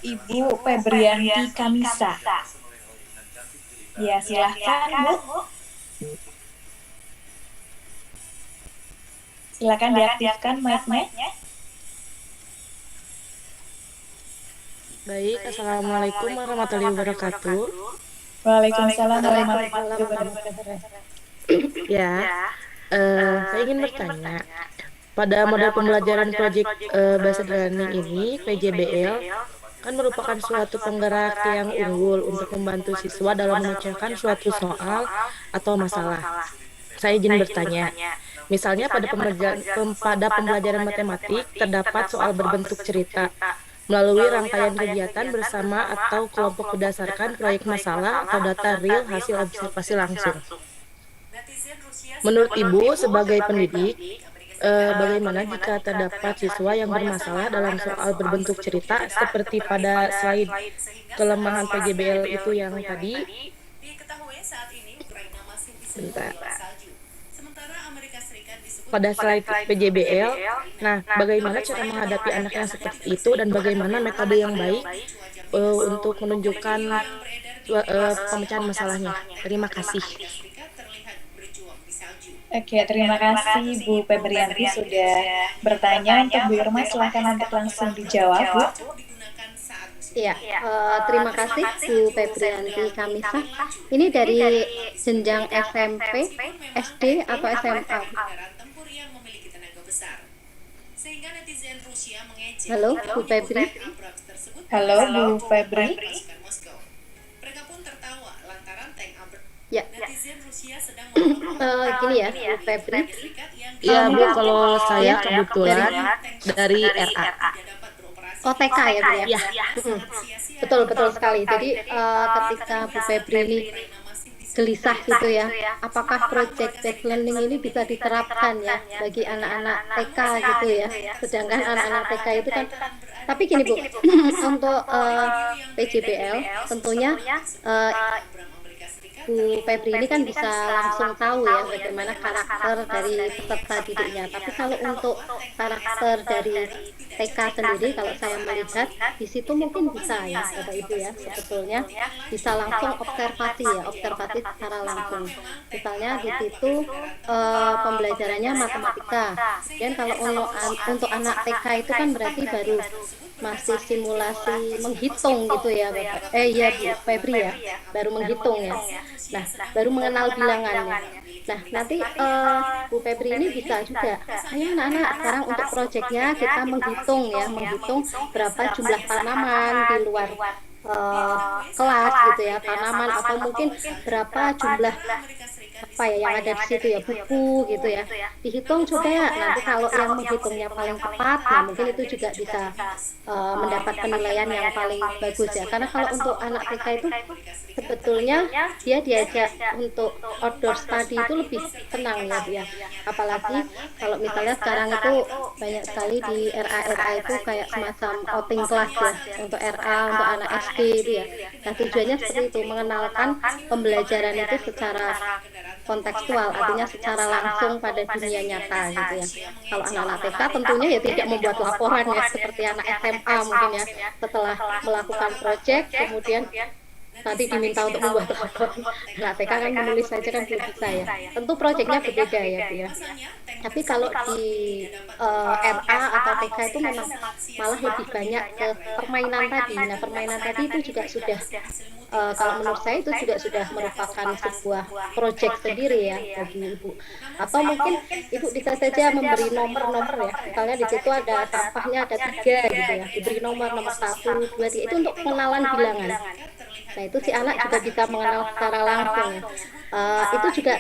Ibu Febrianti Kamisa. Ya, silahkan Bu. Silakan diaktifkan mic-nya. Baik, Assalamualaikum warahmatullahi wabarakatuh. Waalaikumsalam warahmatullahi wabarakatuh. Ya, saya ingin bertanya, pada model pembelajaran proyek bahasa learning ini, PJBL, kan merupakan suatu penggerak yang unggul untuk membantu siswa dalam memecahkan suatu soal atau masalah. Saya izin bertanya, misalnya pada pembelajaran matematik terdapat soal berbentuk cerita melalui rangkaian kegiatan bersama atau kelompok berdasarkan proyek masalah atau data real hasil observasi langsung. Menurut Ibu sebagai pendidik, bagaimana jika terdapat siswa yang bermasalah dalam soal berbentuk cerita seperti pada slide kelemahan PJBL itu yang tadi? Bentar. Pada slide PJBL, nah bagaimana cara menghadapi anak yang seperti itu dan bagaimana metode yang baik untuk menunjukkan pemecahan masalahnya? Terima kasih. Oke, terima kasih Bu Febrianti sudah bertanya. Untuk Bu Irma, silahkan untuk langsung dijawab, Bu. Iya, terima kasih Bu Febrianti Kamisa. Ini dari jenjang SMP, SD atau SMA? Halo Bu Febri. Halo Bu Febri. Ya, gini ya Bu Febri. Iya Bu, kalau saya kebetulan dari RA. Oh TK ya Bu ya? Betul sekali. Jadi ketika Bu Febri ini gelisah gitu ya, apakah project based learning ini bisa diterapkan ya bagi anak-anak TK gitu ya, sedangkan anak-anak TK itu kan, tapi gini Bu, untuk PJBL tentunya Bu Febri ini kan bisa langsung tahu ya bagaimana karakter dari peserta didiknya. Tapi kalau untuk karakter dari TK sendiri, kalau saya melihat di situ mungkin bisa ya Bapak Ibu ya, sebetulnya bisa langsung observasi ya, observasi secara langsung. Misalnya di situ pembelajarannya matematika. Dan kalau untuk anak TK itu kan berarti baru masih simulasi menghitung gitu ya Bapak. Iya Bu Febri ya, baru menghitung ya. Nah, baru mengenal bilangannya. Nah, nanti Bu Febri ini bisa juga, ayo anak-anak sekarang untuk proyeknya kita menghitung ya, menghitung berapa jumlah tanaman di luar kelas gitu ya, tanaman atau mungkin berapa jumlah apa ya yang ada di situ ya, buku gitu ya, dihitung coba ya. Nanti kalau yang menghitungnya paling tepat, nah mungkin itu juga bisa mendapat penilaian yang paling bagus ya. Karena kalau untuk anak TK itu sebetulnya dia diajak untuk outdoor study itu lebih tenang ya. Apalagi kalau misalnya sekarang itu banyak sekali di RA itu kayak semacam outing kelas ya, untuk RA, untuk anak SD itu ya. Nah tujuannya seperti itu, mengenalkan pembelajaran itu secara kontekstual, artinya secara langsung pada dunia nyata gitu ya. Kalau anak-anak TK tentunya ya tidak membuat laporan ya seperti anak SMA mungkin ya, setelah melakukan proyek kemudian nanti diminta untuk membuat laporan. Nah, TK kan menulis saja kan belum bisa ya. Tentu proyeknya berbeda ya Bu ya. Tapi kalau di RA atau TK itu memang malah lebih banyak ke permainan tadi. Nah, permainan tadi itu juga sudah kalau menurut saya itu juga sudah merupakan sebuah proyek sendiri ya bagi Ibu. Atau mungkin Ibu bisa saja memberi nomor-nomor ya. Misalnya di situ ada sampahnya ada 3 gitu ya. Diberi nomor 1, 2, 3 itu untuk pengenalan bilangan. Nah, itu si anak juga bisa mengenal secara langsung ya. Itu juga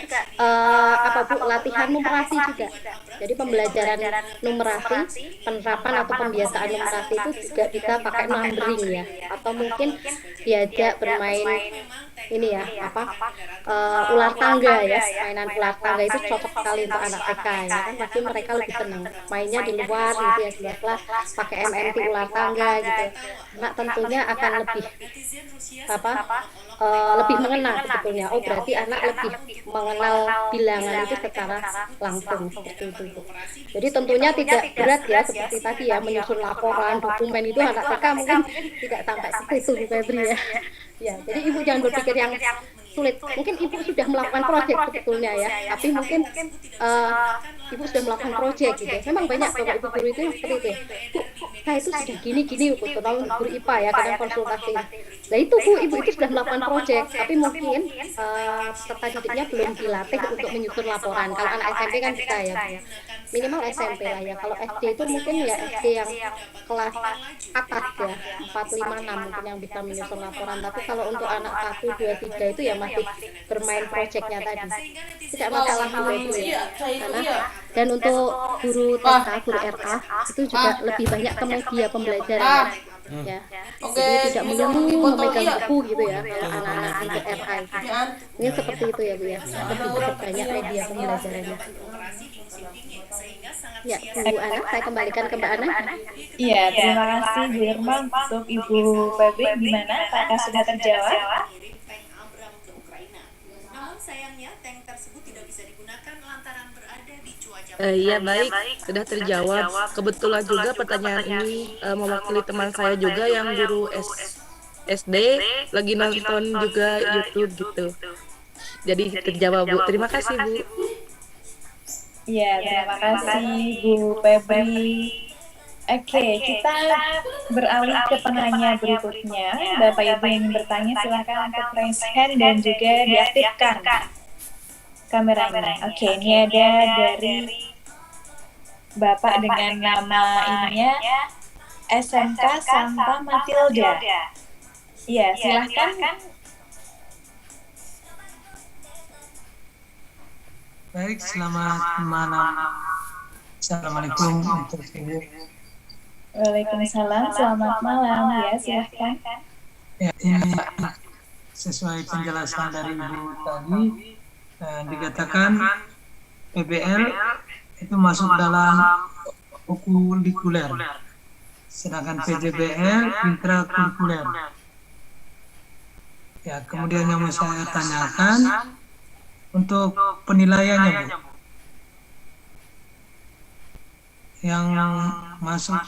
apa Bu, latihan numerasi juga. Jadi pembelajaran numerasi, penerapan atau pembiasaan numerasi itu juga bisa pakai numbering ya. Atau mungkin diajak bermain ini ya, ular tangga ya. Mainan ular tangga itu cocok sekali untuk anak TK ya kan, pasti mereka lebih senang mainnya di luar gitu ya, di luar kelas pakai MMT ular tangga gitu. Nah, tentunya akan lebih lebih mengenal sebetulnya. Oh, berarti anak lebih mengenal bilangan itu secara langsung seperti itu Bu. Jadi tentunya tidak berat ya seperti tadi ya, menyusun laporan, dokumen itu anak TK mungkin tidak sampai seperti itu Bu Febri ya. Ya, jadi Ibu jangan berpikir yang sulit. Mungkin Ibu sudah melakukan proyek sebetulnya ya, tapi mungkin Ibu sudah melakukan proyek gitu. Memang banyak Bapak Ibu guru itu yang seperti itu ya. Bu, saya itu sudah gini-gini Bu, terutama guru IPA ya, kadang konsultasi. Nah itu Bu, Ibu itu sudah melakukan proyek, tapi mungkin peserta didiknya belum dilatih untuk menyusun laporan. Kalau anak SMP kan bisa ya Bu. Minimal SMP lah ya. Kalau SD itu mungkin ya SD yang kelas atas ya, 4, 5, 6 mungkin yang bisa menyusun laporan. Tapi kalau untuk anak 1, 2, 3 itu ya masih bermain proyeknya tadi. Tidak masalah Bu itu ya. Dan untuk guru TK, guru RA itu juga lebih banyak ke media pembelajaran ya. Jadi tidak melulu memegang buku gitu ya kalau anak-anak untuk RA itu. Ini seperti itu ya Bu ya. Lebih banyak media pembelajarannya. Ya, Bu Ana, saya kembalikan ke Mbak Ana. Iya, terima kasih Bu Irma. Untuk Ibu Febri, gimana? Apakah sudah terjawab? Iya baik, sudah terjawab. Kebetulan juga pertanyaan ini mewakili teman saya juga yang guru SD lagi nonton juga YouTube gitu. Jadi terjawab Bu. Terima kasih Bu. Iya, terima kasih Bu Febri. Oke, kita beralih ke penanya berikutnya. Bapak Ibu yang ingin bertanya silakan untuk raise hand dan juga diaktifkan kameranya. Oke, ini ada dari Bapak dengan nama ininya SMK Santa Matilda. Iya, silahkan. Baik, selamat malam. Assalamualaikum warahmatullahi wabarakatuh. Waalaikumsalam, selamat malam. Ya, silahkan. Ya, ini sesuai penjelasan dari Ibu tadi, dikatakan PBL itu masuk dalam kurikuler, sedangkan PJBL intrakurikuler. Ya, kemudian yang mau saya tanyakan untuk penilaiannya Bu, yang masuk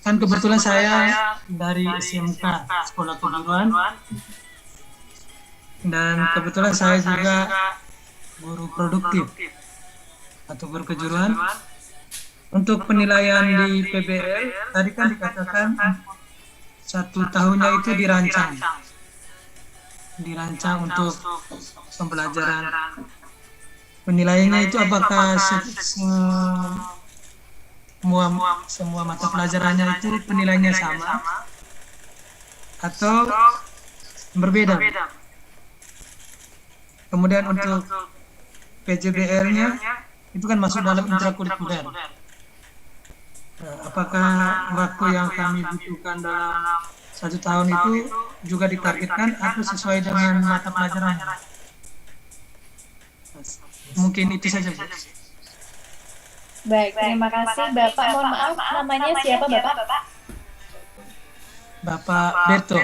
kan kebetulan saya dari SMK Sekolah Kejuruan, dan kebetulan saya juga guru produktif atau guru kejuruan. Untuk penilaian di PBL tadi kan dikatakan 1 tahunnya itu dirancang untuk pembelajaran. Penilaiannya itu apakah semua mata pelajarannya itu penilaiannya sama atau berbeda? Kemudian untuk PJBL-nya itu kan masuk dalam intrakurikuler. Apakah waktu yang kami butuhkan dalam 1 tahun itu juga ditargetkan atau sesuai dengan mata pelajarannya? Mungkin itu saja Bu. Baik, terima kasih Bapak. Mohon maaf, namanya siapa Bapak? Bapak Beto.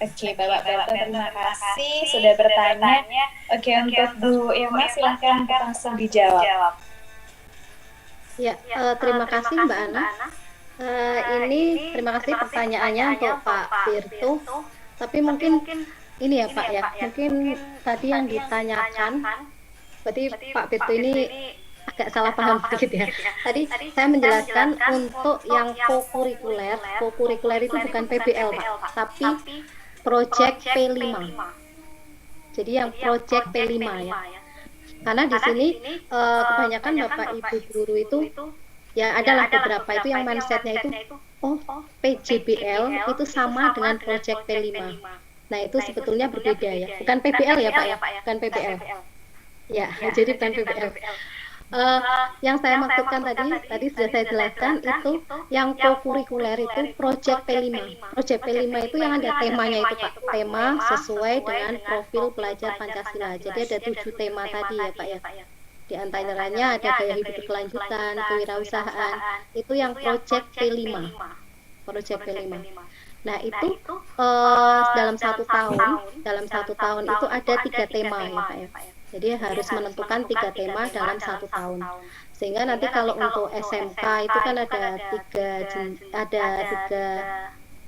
Oke, Bapak Beto, terima kasih sudah bertanya. Oke, untuk Bu Irma silahkan langsung dijawab. Ya, terima kasih Mbak Ana. Ini terima kasih pertanyaannya untuk Pak Virtu. Tapi mungkin ini ya Pak ya, mungkin tadi yang ditanyakan, berarti Pak Beto ini agak salah paham sedikit ya. Tadi saya menjelaskan untuk yang co-kurikuler itu bukan PBL Pak, tapi Project P5. Jadi yang Project P5 ya. Karena di sini kebanyakan Bapak Ibu guru itu ya adalah beberapa itu yang mindsetnya itu PJBL itu sama dengan Project P5. Nah itu sebetulnya berbeda ya, bukan PBL ya Pak ya, bukan PBL. Ya, jadi bukan PBL. Yang saya maksudkan tadi sudah saya jelaskan itu yang co-kurikuler itu Project P5. Project P5 itu yang ada temanya itu Pak, tema sesuai dengan profil pelajar Pancasila. Jadi ada 7 tema tadi ya Pak ya. Di antaranya ada gaya hidup berkelanjutan, kewirausahaan, itu yang Project P5. Project P5. Nah itu dalam satu tahun itu ada 3 tema ya Pak ya. Jadi harus menentukan 3 tema dalam 1 tahun. Sehingga nanti kalau untuk SMK itu kan ada 3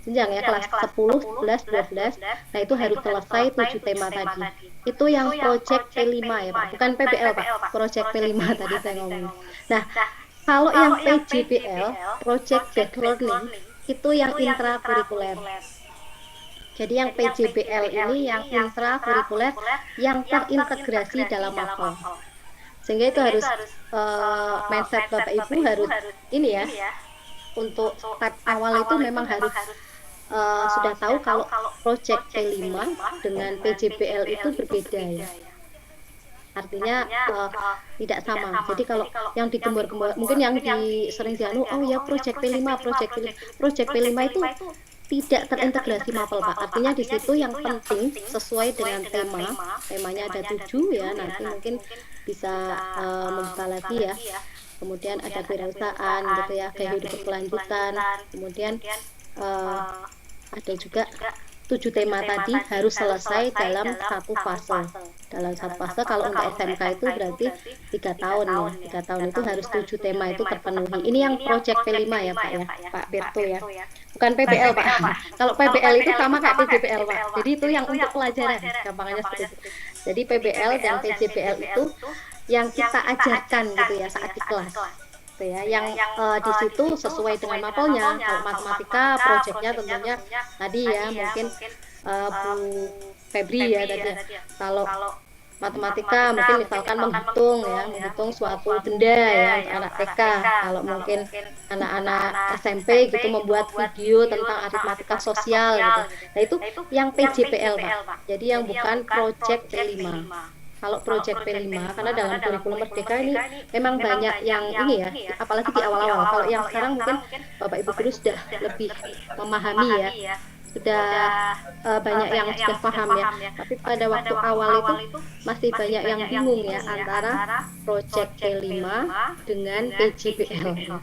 jenjang ya, kelas 10, 11, 12. Nah itu harus selesai 7 tema tadi. Itu yang Project P5 ya Pak, bukan PBL Pak. Project P5 tadi saya ngomong. Nah kalau yang PJBL, Project Based Learning, itu yang intrakurikuler. Jadi yang PJBL ini yang intrakurikuler yang terintegrasi dalam mapel. Sehingga itu harus mindset Bapak Ibu harus ini ya. Untuk step awal itu memang harus sudah tahu kalau Project P5 dengan PJBL itu berbeda ya. Artinya tidak sama. Jadi kalau yang digembor-gembor, mungkin yang sering dianu, Project P5 itu tidak terintegrasi mapel Pak. Artinya di situ yang penting sesuai dengan temanya ada 7 ya. Nanti mungkin bisa membuka lagi ya. Kemudian ada kewirausahaan gitu ya, gaya hidup berkelanjutan. Kemudian ada juga 7 tema tadi harus selesai dalam satu fase. Dalam satu fase kalau untuk SMK itu berarti 3 tahun ya. 3 tahun itu harus 7 tema itu terpenuhi. Ini yang Project P5 ya Pak ya, Pak Berto ya. Bukan PBL Pak. Kalau PBL itu sama kayak PJBL Pak. Jadi itu yang untuk pelajaran, gampangannya seperti itu. Jadi PBL dan PJBL itu yang kita ajarkan gitu ya saat di kelas. Gitu ya, yang di situ sesuai dengan mapelnya. Kalau matematika proyeknya tentunya tadi ya mungkin Bu Febri ya tadi. Kalau matematika mungkin misalkan menghitung suatu benda ya anak TK. Kalau mungkin anak-anak SMP gitu membuat video tentang aritmatika sosial gitu. Nah itu yang PJPL Pak. Jadi yang bukan Project P5. Kalau Project P5 karena dalam kurikulum Merdeka ini memang banyak yang ini ya, apalagi di awal-awal. Kalau yang sekarang mungkin Bapak Ibu guru sudah lebih memahami ya, sudah banyak yang sudah paham ya. Tapi pada waktu awal itu masih banyak yang bingung ya antara Project P5 dengan PJBL.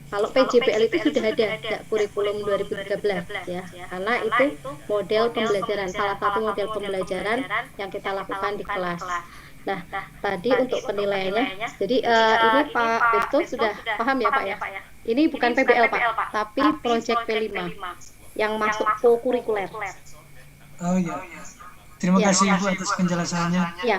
Kalau PJBL itu sudah ada kurikulum 2013 ya, karena itu model pembelajaran, salah satu model pembelajaran yang kita lakukan di kelas. Nah, tadi untuk penilaiannya, jadi ini Pak Beto sudah paham ya Pak ya? Ini bukan PBL Pak, tapi Project P5 yang masuk co-kurikuler. Oh iya. Terima kasih Ibu atas penjelasannya. Ya,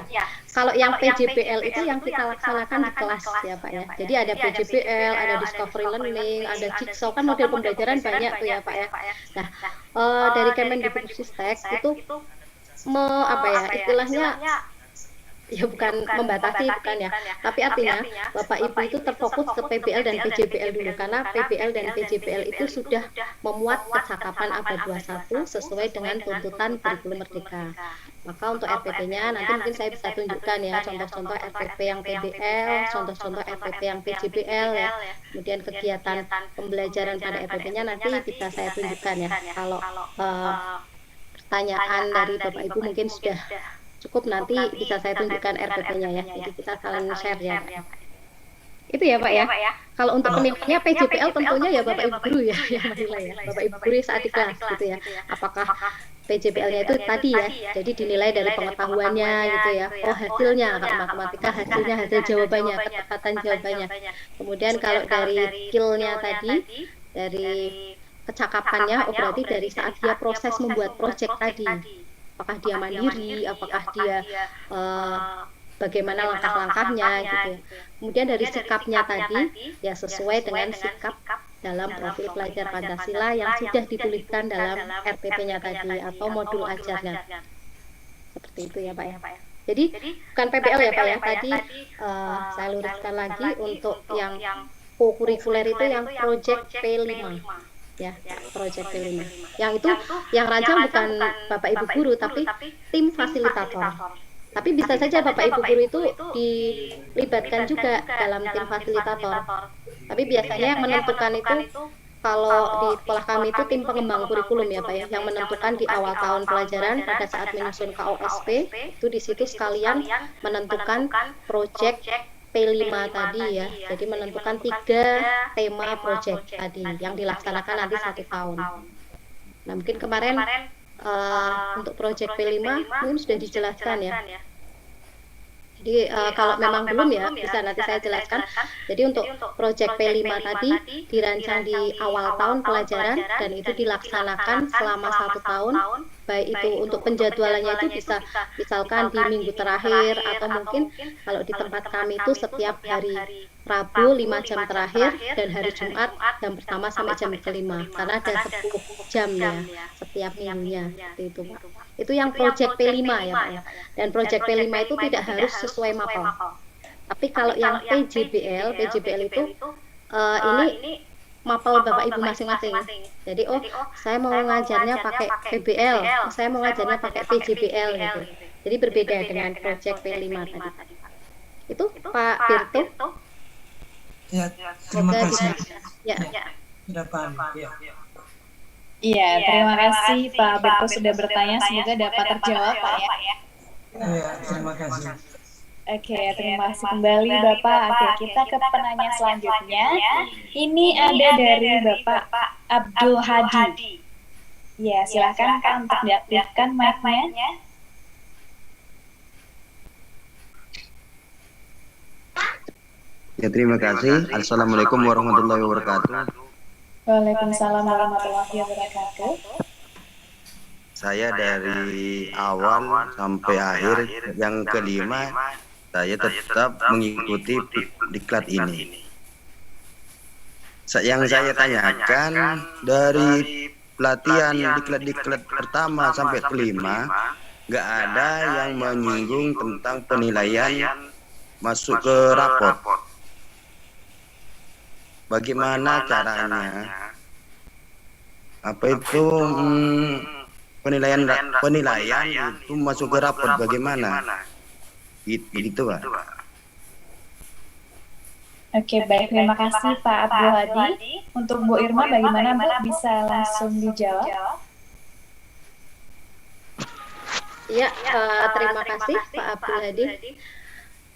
kalau yang PJBL itu yang kita laksanakan di kelas ya Pak ya. Jadi ada PJBL, ada Discovery Learning, ada Jigsaw, kan model pembelajaran banyak tuh ya Pak ya. Nah, dari Kemendikbudristek itu istilahnya ya bukan membatasi bukan ya, tapi artinya Bapak Ibu itu terfokus ke PBL dan PJBL dulu karena PBL dan PJBL itu sudah memuat kecakapan abad 21 sesuai dengan tuntutan kurikulum Merdeka. Maka untuk RPP-nya nanti mungkin saya bisa tunjukkan ya contoh-contoh RPP yang PBL, contoh-contoh RPP yang PJBL ya. Kemudian kegiatan pembelajaran pada RPP-nya nanti bisa saya tunjukkan ya. Kalau pertanyaan dari Bapak Ibu mungkin sudah cukup, nanti bisa saya tunjukkan RPP-nya ya. Jadi kita saling share ya. Itu ya Pak ya. Kalau untuk penilaiannya PJPL tentunya ya Bapak Ibu guru ya yang menilai ya. Bapak Ibu guru saat di kelas gitu ya. Apakah PJPL-nya itu tadi ya. Jadi dinilai dari pengetahuannya gitu ya. Oh hasilnya, kalau matematika hasilnya hasil jawabannya, ketepatan jawabannya. Kemudian kalau dari skill-nya tadi, dari kecakapannya, oh berarti dari saat dia proses membuat proyek tadi, apakah dia mandiri, apakah dia bagaimana langkah-langkahnya gitu ya. Kemudian dari sikapnya tadi ya sesuai dengan sikap dalam profil pelajar Pancasila yang sudah dituliskan dalam RPP-nya tadi atau modul ajarnya. Seperti itu ya Pak ya. Jadi bukan PBL ya Pak ya. Tadi saya luruskan lagi untuk yang co-kurikuler itu yang Project P5 ya, Project P5. Yang itu yang rancang bukan Bapak Ibu guru tapi tim fasilitator. Tapi bisa saja Bapak Ibu guru itu dilibatkan juga dalam tim fasilitator. Tapi biasanya yang menentukan itu kalau di sekolah kami itu tim pengembang kurikulum ya Pak ya, yang menentukan di awal tahun pelajaran pada saat menyusun KOSP itu di situ sekalian menentukan proyek P5 tadi ya. Jadi menentukan 3 tema proyek tadi yang dilaksanakan nanti 1 tahun. Nah mungkin kemarin untuk proyek P5 mungkin sudah dijelaskan ya. Jadi kalau memang belum ya bisa nanti saya jelaskan. Jadi untuk proyek P5 tadi dirancang di awal tahun pelajaran dan itu dilaksanakan selama 1 tahun. Baik itu untuk penjadwalannya itu bisa misalkan di minggu terakhir atau mungkin kalau di tempat kami itu setiap hari Rabu 5 jam terakhir dan hari Jumat jam pertama sampai jam kelima karena ada 10 jam ya setiap minggunya itu Pak. Itu yang proyek P5 ya Pak ya. Dan proyek P5 itu tidak harus sesuai mapel. Tapi kalau yang PJBL itu ini mapel Bapak Ibu masing-masing. Jadi saya mau ngajarnya pakai PBL, saya mau ngajarnya pakai PJBL gitu. Jadi berbeda dengan proyek P5 tadi. Itu Pak Birto. Ya, terima kasih. Ya. Sudah paham. Ya. Iya, terima kasih Pak Birto sudah bertanya, semoga dapat terjawab Pak ya. Ya, terima kasih. Oke, terima kasih kembali Bapak. Oke, kita ke penanya selanjutnya. Ini ada dari Bapak Abdul Hadi. Ya, silakan Pak untuk diaktifkan mic-nya. Ya, terima kasih. Assalamualaikum warahmatullahi wabarakatuh. Waalaikumsalam warahmatullahi wabarakatuh. Saya dari awal sampai akhir yang kelima saya tetap mengikuti diklat ini. Yang saya tanyakan dari pelatihan diklat pertama sampai kelima nggak ada yang menyinggung tentang penilaian masuk ke rapot. Bagaimana caranya? Apa itu penilaian itu masuk ke rapot bagaimana? Gitu Pak. Oke, baik, terima kasih Pak Abdul Hadi. Untuk Bu Irma bagaimana Bu, bisa langsung dijawab? Ya, terima kasih Pak Abdul Hadi.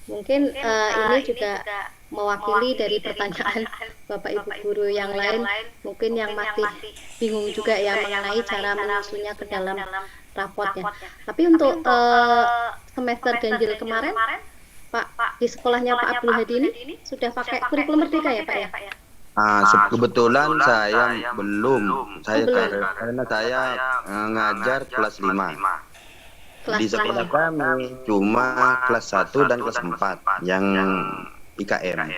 Mungkin ini juga mewakili dari pertanyaan Bapak Ibu guru yang lain, mungkin yang masih bingung juga ya mengenai cara menyusunnya ke dalam rapotnya. Tapi untuk semester ganjil kemarin, Pak, di sekolahnya Pak Abdul Hadi ini sudah pakai kurikulum merdeka ya Pak ya? Kebetulan saya belum. Karena saya ngajar kelas 5. Di sekolah kami cuma kelas 1 dan kelas 4 yang IKM.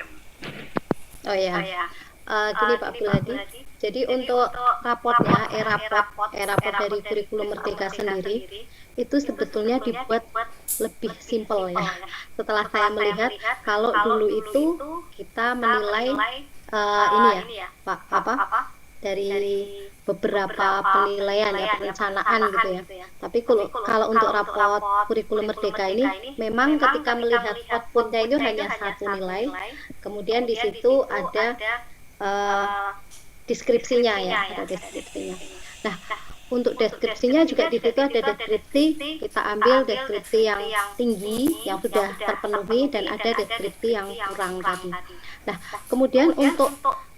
Oh ya, gini Pak Abdul Hadi. Jadi untuk rapotnya, rapot dari kurikulum merdeka sendiri itu sebetulnya dibuat lebih simpel ya. Setelah saya melihat kalau dulu itu kita menilai ini ya Pak dari beberapa penilaian ya perencanaan gitu ya. Tapi kalau untuk rapot kurikulum merdeka ini memang ketika melihat outputnya itu hanya 1 nilai, kemudian di situ ada deskripsinya ya, ada deskripsinya. Nah, untuk deskripsinya juga di situ ada deskripsi, kita ambil deskripsi yang tinggi yang sudah terpenuhi dan ada deskripsi yang kurang tadi. Nah, kemudian untuk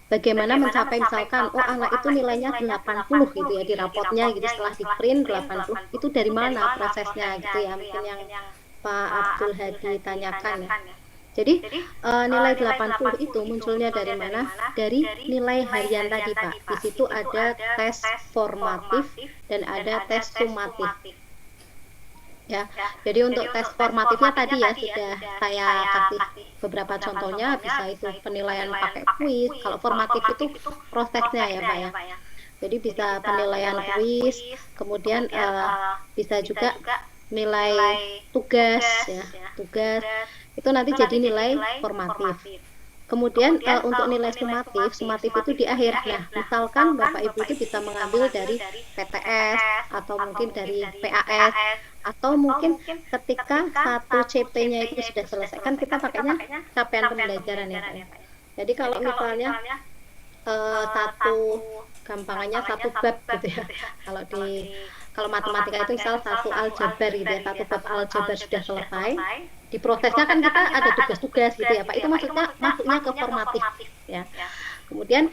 bagaimana mencapai misalkan anak itu nilainya 80 gitu ya di rapotnya gitu setelah di print 80 itu dari mana prosesnya gitu ya, mungkin yang Pak Abdul Hadi tanyakan ya. Jadi nilai 80 itu munculnya dari mana? Dari nilai harian tadi, Pak. Di situ ada tes formatif dan ada tes sumatif. Ya, jadi untuk tes formatifnya tadi ya sudah saya kasih beberapa contohnya, bisa itu penilaian pakai kuis. Kalau formatif itu prosesnya ya, Pak ya. Jadi bisa penilaian kuis, kemudian bisa juga nilai tugas ya, tugas itu nanti jadi nilai formatif. Kemudian untuk nilai sumatif itu di akhir. Nah, misalkan Bapak Ibu itu bisa mengambil dari PTS atau mungkin dari PAS, atau mungkin ketika satu CP-nya itu sudah selesai, kan kita pakainya capaian pembelajaran ya Pak ya. Jadi kalau misalnya gampangannya satu bab gitu ya, kalau matematika itu misal satu aljabar gitu ya, satu bab aljabar sudah selesai, di prosesnya kan kita ada tugas-tugas gitu ya Pak, itu masuknya ke formatif ya. Kemudian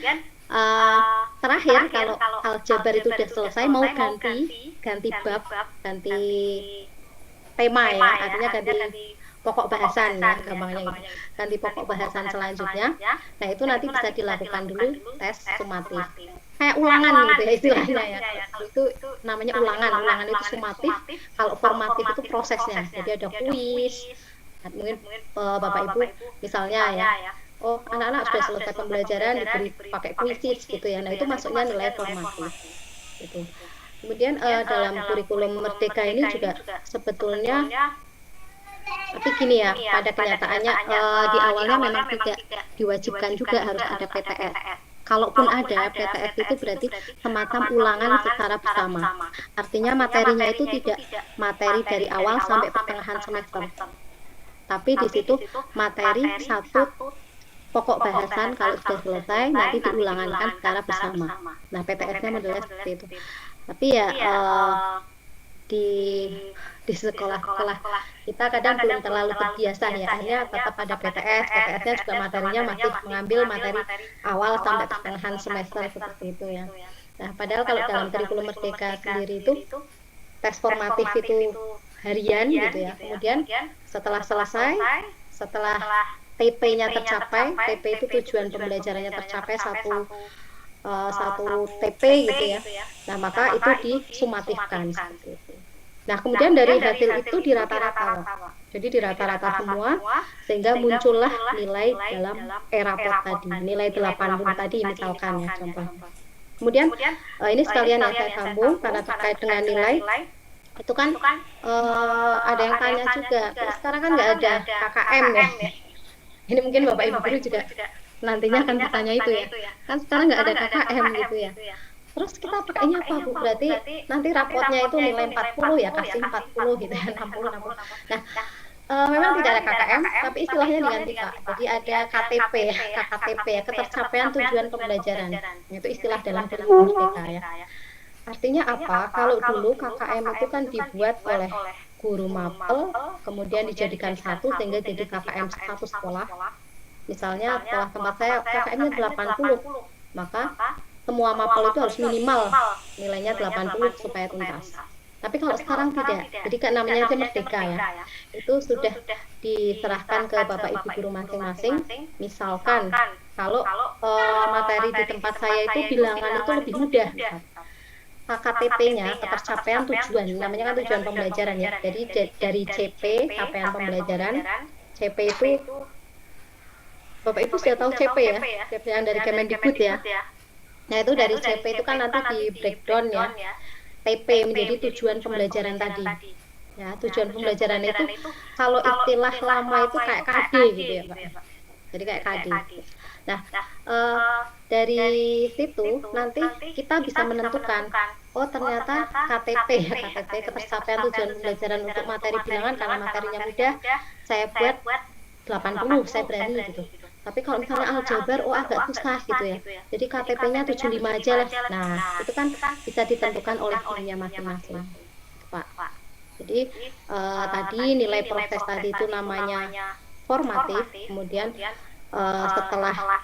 terakhir kalau aljabar itu sudah selesai, mau ganti bab, ganti tema ya, artinya ganti pokok bahasan ya, gampangnya gitu, ganti pokok bahasan selanjutnya. Nah itu nanti bisa dilakukan dulu tes sumatif, kayak ulangan gitu ya istilahnya ya. Itu namanya ulangan itu sumatif. Kalau formatif itu prosesnya, jadi ada kuis. Mungkin Bapak Ibu misalnya ya, oh anak-anak sudah selesai pembelajaran diberi pakai kuisis gitu ya, nah itu masuknya nilai formatif gitu. Kemudian dalam kurikulum Merdeka ini juga sebetulnya, tapi gini ya, pada kenyataannya di awalnya memang tidak diwajibkan juga harus ada PTS. Kalaupun ada PTS itu berarti semacam ulangan secara bersama. Artinya materinya itu tidak materi dari awal sampai pertengahan semester, tapi di situ materi satu pokok bahasan kalau sudah selesai nanti diulangankan secara bersama. Nah PTS-nya modelnya seperti itu. Tapi ya di sekolah-sekolah kita kadang belum terlalu terbiasa ya, akhirnya tetap ada PTS-nya juga materinya masih mengambil materi awal sampai pertengahan semester seperti itu ya. Nah padahal kalau dalam kurikulum Merdeka sendiri itu tes formatif itu harian gitu ya, kemudian setelah selesai, setelah TP-nya tercapai, TP itu tujuan pembelajarannya tercapai satu TP gitu ya, nah maka itu disumatifkan seperti itu. Nah kemudian dari hasil itu dirata-rata, jadi dirata-rata semua sehingga muncullah nilai dalam e-raport tadi, nilai 80 tadi misalkan ya contoh. Kemudian ini sekalian yang saya sambung karena terkait dengan nilai itu kan ada yang tanya juga, sekarang kan nggak ada KKM ya. Ini mungkin Bapak Ibu guru juga nantinya akan bertanya itu ya, kan sekarang nggak ada KKM gitu ya. Terus kita pakainya apa Bu? Berarti nanti raportnya itu nilai 40 ya, kasih 40 gitu ya, 60. Nah, memang tidak ada KKM, tapi istilahnya diganti Pak. Jadi ada KTP ya, KKTP ya, ketercapaian tujuan pembelajaran. Itu istilah dalam kurikulum Merdeka ya. Artinya apa? Kalau dulu KKM itu kan dibuat oleh guru mapel, kemudian dijadikan satu sehingga jadi KKM satu sekolah. Misalnya sekolah tempat saya KKM-nya 80, maka semua mapel itu harus minimal nilainya 80 supaya tuntas. Tapi kalau sekarang tidak, jadi kan namanya aja Merdeka ya, itu sudah diserahkan ke Bapak Ibu guru masing-masing. Misalkan kalau materi di tempat saya itu bilangan itu lebih mudah, KTP-nya ketercapaian tujuan, namanya kan tujuan pembelajaran ya. Jadi dari CP capaian pembelajaran, CP itu Bapak Ibu sudah tahu CP ya, CP yang dari Kemendikbud ya. Nah itu dari CP itu kan nanti di breakdown ya, TP menjadi tujuan pembelajaran tadi. Ya tujuan pembelajaran itu kalau istilah lama itu kayak KD gitu ya Pak. Jadi kayak KD. Nah dari situ nanti kita bisa menentukan, oh ternyata KTP ya, KTP ketercapaian tujuan pembelajaran untuk materi bilangan karena materinya mudah, saya buat 80, saya berani gitu. Tapi kalau misalnya aljabar, oh agak susah gitu ya, jadi KTP-nya 75 aja lah. Nah itu kan bisa ditentukan oleh gurunya masing-masing Pak. Jadi tadi nilai proses tadi itu namanya formatif. Kemudian setelah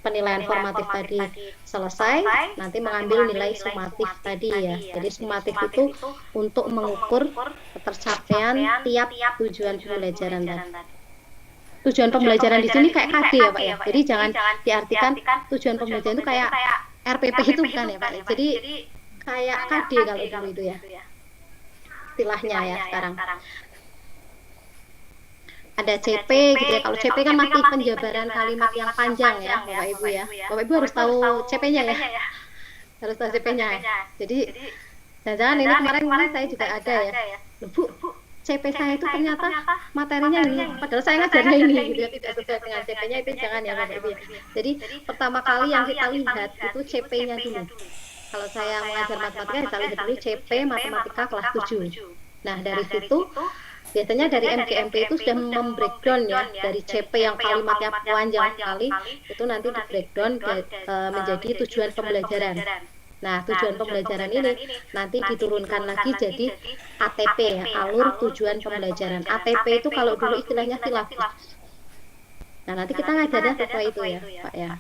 penilaian formatif tadi selesai, nanti mengambil nilai sumatif tadi ya. Jadi sumatif itu untuk mengukur ketercapaian tiap tujuan pembelajaran tadi. tujuan pembelajaran di sini kayak KD ya Pak ya. Jadi jangan diartikan tujuan pembelajaran itu kayak RPP itu bukan ya Pak. Jadi kayak KD kalau dulu itu ya. Istilahnya ya sekarang. Ada CP gitu ya. Kalau CP kan masih penjabaran kalimat yang panjang ya Bapak Ibu ya. Bapak Ibu harus tahu CP-nya ya. Harus tahu CP-nya. Jadi jangan ini kemarin saya juga ada ya. Bu, CP saya itu ternyata materinya ini, padahal saya ngajarnya ini gitu ya, tidak sesuai dengan CP-nya, itu jangan ya Bapak Ibu. Jadi pertama kali yang kita lihat itu CP-nya dulu. Kalau saya mengajar matematika, kita lihat dulu CP matematika kelas 7. Nah dari situ biasanya dari MGMP itu sudah membreakdown ya, dari CP yang kalimatnya panjang sekali itu nanti di breakdown menjadi tujuan pembelajaran. Nah, tujuan pembelajaran ini nanti diturunkan lagi jadi ATP ya, alur tujuan pembelajaran. ATP itu kalau dulu istilahnya silabus. Nah, nanti kita ngajarnya sesuai itu ya, Pak ya.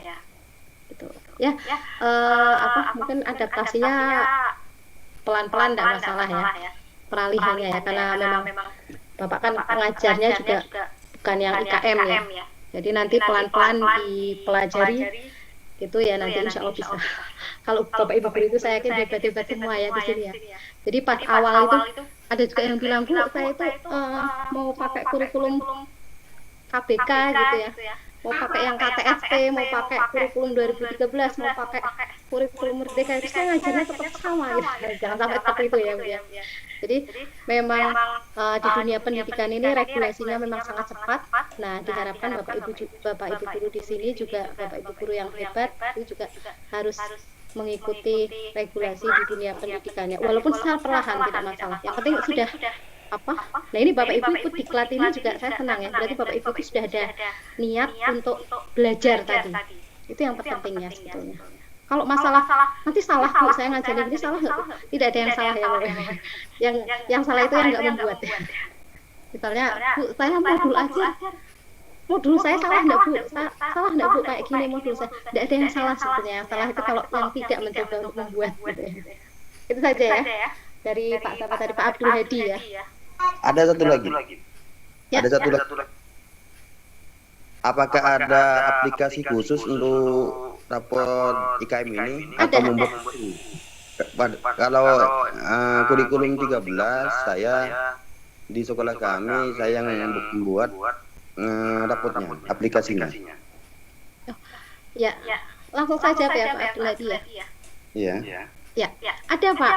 Gitu. Ya, mungkin adaptasinya pelan-pelan enggak masalah ya. Peralihannya ya, karena memang Bapak kan pengajarnya juga bukan yang IKM ya. Jadi nanti pelan-pelan dipelajari itu ya nanti insya Allah bisa. Kalau Bapak Ibu guru itu saya yakin hebat-hebat semua ya di sini ya. Jadi pas awal itu ada juga yang bilang, Bu, saya itu mau pakai kurikulum KBK gitu ya. Mau pakai yang KTSP, mau pakai kurikulum 2013, mau pakai kurikulum Merdeka, itu saya ngajarnya tetap sama gitu. Jangan sampai seperti itu ya, Bu ya. Jadi memang di dunia pendidikan ini regulasinya memang sangat cepat. Nah, diharapkan Bapak Ibu guru di sini juga Bapak Ibu guru yang hebat itu juga harus mengikuti regulasi di dunia pendidikannya. Walaupun secara perlahan tidak masalah. Yang penting sudah apa? Nah, ini Bapak Ibu ikut diklat ini juga saya senang ya. Berarti Bapak Ibu itu sudah ada niat untuk belajar tadi. Itu yang terpentingnya sebetulnya. Kalau masalah nanti salah Bu, saya ngajarin ini salah nggak? Tidak ada yang salah ya Bapak. Yang salah itu yang nggak membuat ya. Misalnya Bu, saya modul aja. Modul saya salah nggak Bu? Salah nggak Bu kayak gini modul saya? Tidak ada yang salah sebetulnya. Yang salah itu kalau yang tidak mencoba untuk membuat gitu ya. Itu saja ya. Dari Pak siapa tadi, Pak Abdul Hadi ya. Ada satu lagi. Ya. Ada satu lagi. Apakah ada aplikasi khusus untuk rapor IKM ini atau membuat kalau kurikulum 13 saya di sekolah kami saya yang membuat raportnya, aplikasinya. Ya, langsung saja ya Pak Abdul Hadi ya. Iya. Ya, ada Pak,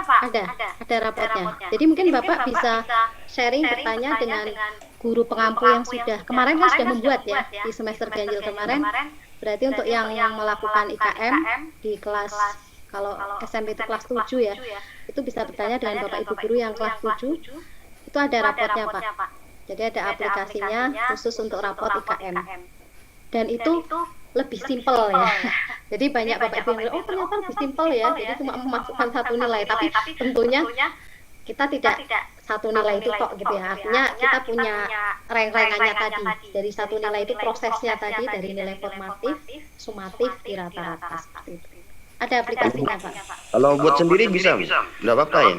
ada raportnya. Jadi mungkin Bapak bisa sharing bertanya dengan guru pengampu yang sudah kemarin kan sudah membuat ya di semester ganjil kemarin. Berarti untuk yang melakukan IKM di kelas, kalau SMP itu kelas 7 ya, itu bisa bertanya dengan Bapak Ibu guru yang kelas 7. Itu ada raportnya Pak. Jadi ada aplikasinya khusus untuk raport IKM. Dan itu lebih simpel ya. Jadi banyak Bapak Ibu yang bilang, oh ternyata lebih simpel ya. Jadi cuma memasukkan satu nilai, tapi tentunya kita tidak satu nilai itu tok gitu ya. Artinya kita punya rank-rankannya tadi. Dari satu nilai itu prosesnya tadi dari nilai formatif, sumatif, di rata-rata seperti itu. Ada aplikasinya Pak. Kalau buat sendiri bisa, nggak apa-apa ya?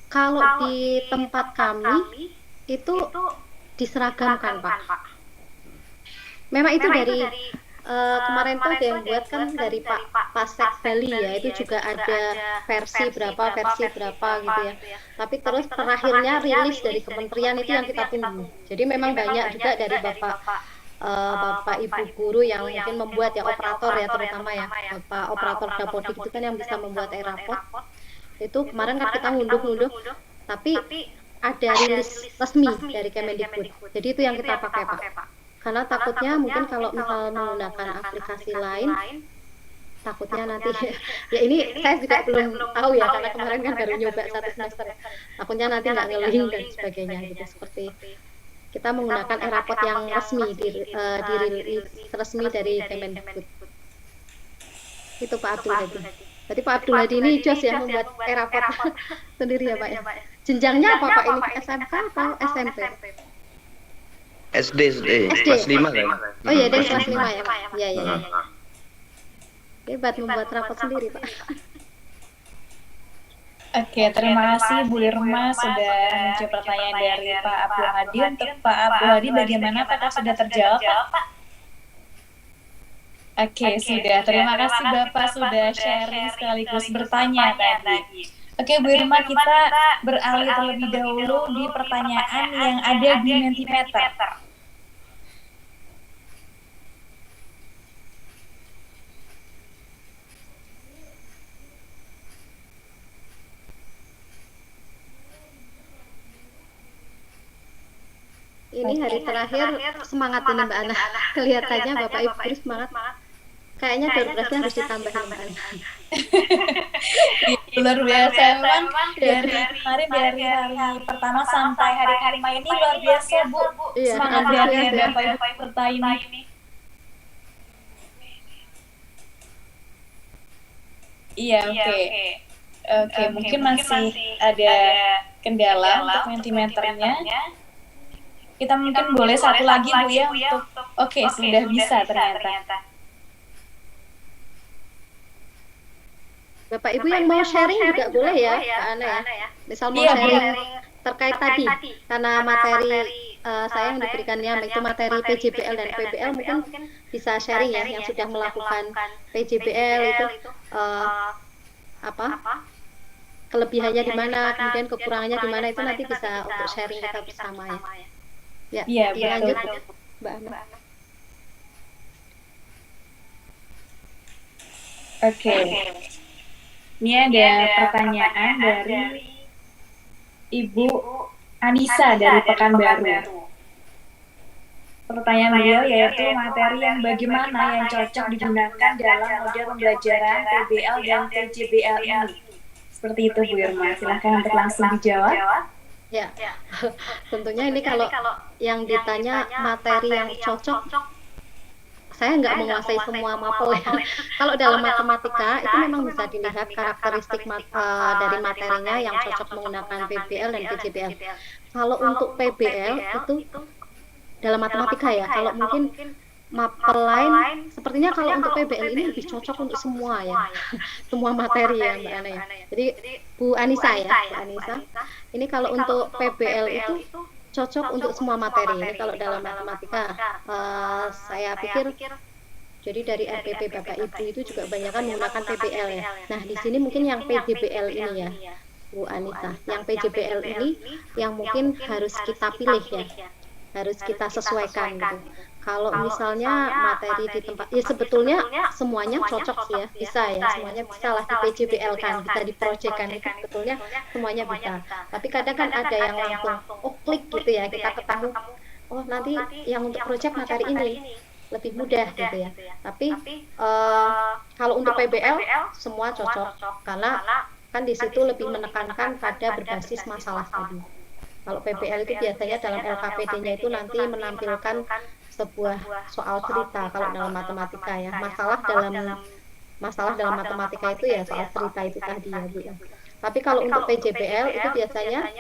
Kalau di tempat kami itu diseragamkan Pak. Memang itu dari kemarin tuh ada yang buat kan dari Pak Pasek Bali ya, itu juga ada versi berapa gitu ya. Tapi terus terakhirnya rilis dari kementerian itu yang kita tunggu. Jadi memang banyak juga dari Bapak Ibu guru yang mungkin membuat ya, operator ya terutama ya, Bapak operator Dapodik itu kan yang bisa membuat e-raport. Itu kemarin kan kita ngunduh, tapi ada rilis resmi dari Kemendikbud. Jadi itu yang kita pakai Pak. Karena takutnya mungkin kalau misal menggunakan aplikasi lain, takutnya nanti ya ini saya juga belum tahu ya, karena kemarin kan baru nyoba 1 semester. Takutnya nanti nggak nge-link dan sebagainya gitu. Seperti kita menggunakan e-raport yang resmi dirilis resmi dari Kemendikbud. Itu Pak Abdul Hadi. Berarti Pak Abdul Hadi ini jos ya membuat e-raport sendiri ya Pak ya. Jenjangnya apa Pak ini? SMK atau SMP? SD kelas 5 kan? Oh iya, dari kelas 5 ya Pak. Iya. Hebat membuat raport sendiri Pak. Oke, terima kasih Bu Irma sudah menjawab pertanyaan dari Pak Abu Hadi. Untuk Pak Abu Hadi, bagaimana? Apakah sudah terjawab, Pak? Oke, sudah. Terima kasih Bapak sudah sharing sekaligus bertanya tadi. Oke, Bu Irma, kita beralih terlebih dahulu di pertanyaan yang ada di Mentimeter. Ini hari terakhir semangat ini Mbak Ana. Kelihatannya Bapak Ibu guru semangat. Kayaknya berprestasi harus ditambahin Mbak Ana. Luar biasa, memang dari kemarin dari hari pertama sampai hari kelima ini luar biasa Bu. Iya, Semangat dari Bapak Ibu peserta ini. Iya, oke, mungkin masih ada kendala untuk Mentimeternya. Kita mungkin boleh satu lagi Bu ya untuk oke, sudah bisa ternyata. Bapak Ibu yang mau sharing juga boleh ya Mbak Ana ya. Misal mau sharing terkait tadi, karena materi saya yang diberikannya itu materi PJBL dan PBL, mungkin bisa sharing ya yang sudah melakukan PJBL itu apa kelebihannya di mana, kemudian kekurangannya di mana, itu nanti bisa untuk sharing kita bersama ya. Ya, lanjut Mbak Ana. Oke. Ini ada pertanyaan dari Ibu Anissa dari Pekanbaru. Pertanyaan beliau yaitu materi yang bagaimana yang cocok digunakan dalam model pembelajaran PBL dan PJBL ini. Seperti itu Bu Irma, silahkan untuk langsung dijawab. Ya, tentunya ini kalau yang ditanya materi yang cocok, saya nggak menguasai semua mapel ya. Kalau dalam matematika itu memang bisa dilihat karakteristik dari materinya yang cocok menggunakan PBL dan PJBL. Kalau untuk PBL itu dalam matematika ya, kalau mungkin mapel lain sepertinya kalau untuk PBL ini lebih cocok untuk semua ya, semua materi ya Mbak Ana ya. Jadi Bu Anissa ya, Bu Anissa, ini kalau untuk PBL itu cocok untuk semua materi. Ini kalau dalam matematika saya pikir jadi dari RPP Bapak Ibu itu juga kebanyakan menggunakan PBL ya. Nah di sini mungkin yang PJBL ini ya Bu Anissa, yang PJBL ini yang mungkin harus kita pilih ya, harus kita sesuaikan gitu. Kalau misalnya materi di tempat, ya sebetulnya semuanya cocok sih ya, bisa ya, semuanya bisa lah di PJBL kan, bisa diprojekkan itu sebetulnya semuanya bisa. Tapi kadang kan ada yang langsung, klik gitu ya, kita ketahui, nanti yang untuk proyek materi ini lebih mudah gitu ya. Tapi kalau untuk PBL semua cocok, karena kan di situ lebih menekankan pada berbasis masalah tadi. Kalau PBL itu biasanya dalam LKPD-nya itu nanti menampilkan sebuah soal cerita kalau dalam matematika ya. Masalah dalam matematika itu ya soal cerita itu tadi ya Bu. Tapi kalau untuk PJBL itu biasanya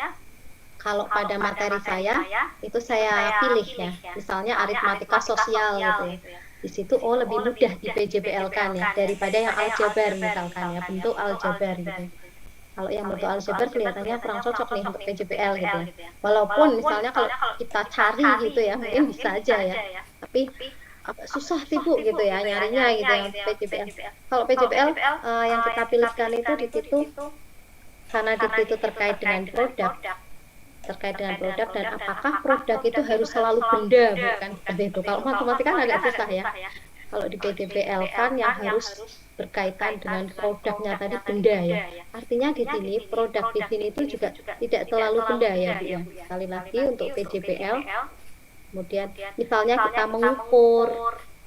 kalau pada materi saya itu saya pilih ya. Misalnya aritmatika sosial gitu ya. Di situ lebih mudah di PJBL kan ya daripada yang aljabar misalkan ya, bentuk aljabar gitu. Kalau yang bentuk aljabar kelihatannya kurang cocok nih untuk PJBL gitu ya. Walaupun misalnya kalau kita cari gitu ya, mungkin bisa aja ya. Tapi susah sih Bu gitu ya nyarinya gitu yang PJBL. Kalau PJBL yang kita pilihkan itu di situ karena di situ terkait dengan produk dan apakah produk itu harus selalu benda bukan seperti itu. Kalau matematika kan agak susah ya. Kalau di PJBL kan yang harus berkaitan dengan produknya tadi benda ya. Artinya di sini produk di sini itu juga tidak selalu benda ya Bu ya. Sekali lagi untuk PJBL, kemudian misalnya kita mengukur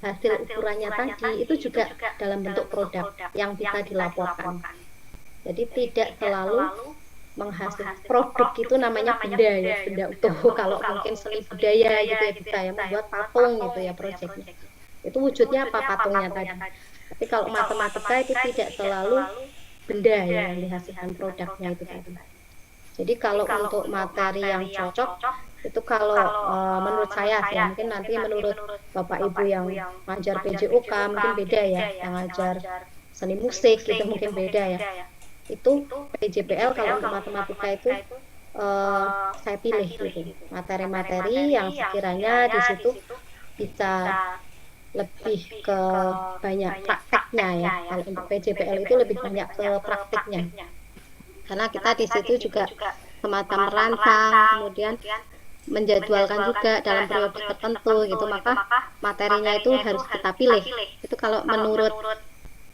hasil ukurannya tadi itu juga dalam bentuk produk yang bisa dilaporkan. Jadi tidak selalu menghasilkan produk itu namanya benda ya, benda utuh. Kalau mungkin seni budaya gitu ya bisa ya membuat patung gitu ya proyeknya. Itu wujudnya apa patungnya tadi. Tapi kalau matematika itu tidak selalu benda ya yang dihasilkan produknya itu tadi. Jadi kalau untuk materi yang cocok itu kalau menurut saya sih, mungkin nanti menurut Bapak Ibu yang ngajar PJUK mungkin beda ya, yang ngajar seni musik itu mungkin beda ya. itu PJBL kalau untuk matematika itu saya pilih gitu materi-materi yang sekiranya di situ bisa lebih ke banyak prakteknya ya. Kalau untuk PJBL itu lebih banyak ke praktiknya, karena kita di situ juga semacam merancang, kemudian menjadwalkan juga dalam periode tertentu gitu, maka materinya itu harus kita pilih. Itu kalau menurut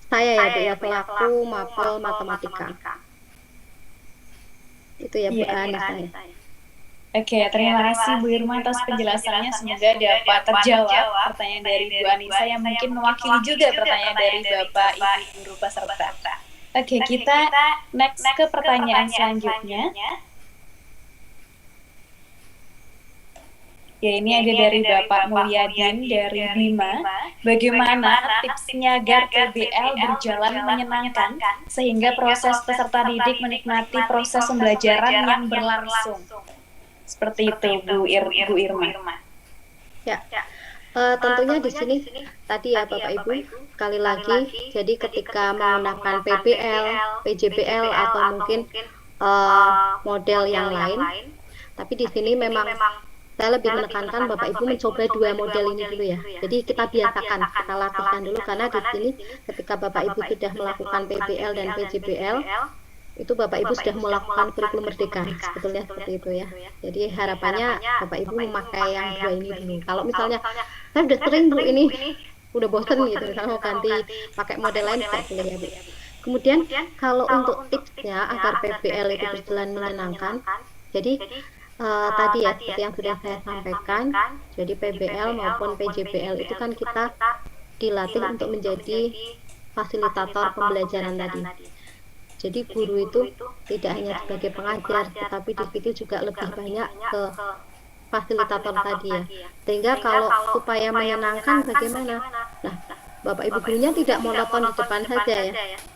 saya ya Bu ya, pelaku mapel matematika. Itu ya Bu Anissa. Oke, terima kasih Bu Irma atas penjelasannya. Semoga dapat terjawab pertanyaan dari Bu Anissa yang mungkin mewakili juga pertanyaan dari Bapak Ibu guru peserta. Oke, kita next ke pertanyaan selanjutnya. Ya, ini ada dari Bapak Mulyadin dari Bima. Bagaimana tipsnya agar PBL berjalan menyenangkan sehingga proses peserta didik menikmati proses pembelajaran yang berlangsung? Seperti itu, Bu Irma. Ya, tentunya di sini tadi ya Bapak Ibu, sekali lagi, jadi ketika menggunakan PBL, PJBL atau mungkin model yang lain, tapi di sini memang saya lebih menekankan Bapak Ibu mencoba dua model ini dulu ya. Jadi kita biasakan, kita latihkan dulu, karena di sini ketika Bapak Ibu sudah melakukan PBL dan PJBL, itu Bapak Ibu sudah melakukan kurikulum merdeka, sebetulnya seperti itu ya. Jadi harapannya Bapak Ibu memakai yang dua ini dulu. Kalau misalnya saya udah sering Bu ini, udah bosen gitu, misalnya mau ganti pakai model lain, saya boleh ya Bu. Kemudian kalau untuk tipsnya agar PBL itu berjalan menyenangkan, jadi tadi ya seperti yang sudah saya sampaikan, jadi PBL maupun PJBL itu kan kita dilatih untuk menjadi fasilitator pembelajaran tadi. Jadi guru itu tidak hanya sebagai pengajar, tetapi di situ juga lebih banyak ke fasilitator tadi ya. Sehingga kalau supaya menyenangkan bagaimana? Nah, Bapak Ibu gurunya tidak monoton di depan saja ya.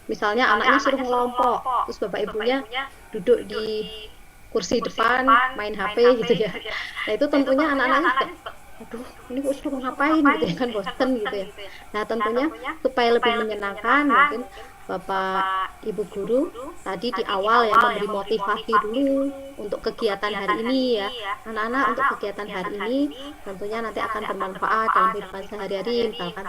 Misalnya anaknya suruh ngelompok, terus Bapak Ibunya duduk di kursi depan main HP gitu ya. Nah itu tentunya anak-anaknya juga, aduh ini kok suruh ngapain gitu ya, kan bosen gitu ya. Nah tentunya supaya lebih menyenangkan, mungkin Bapak Ibu guru tadi di awal ya memberi motivasi dulu untuk kegiatan hari ini ya. Anak-anak untuk kegiatan hari ini tentunya nanti akan bermanfaat dalam kehidupan sehari-hari. Misalkan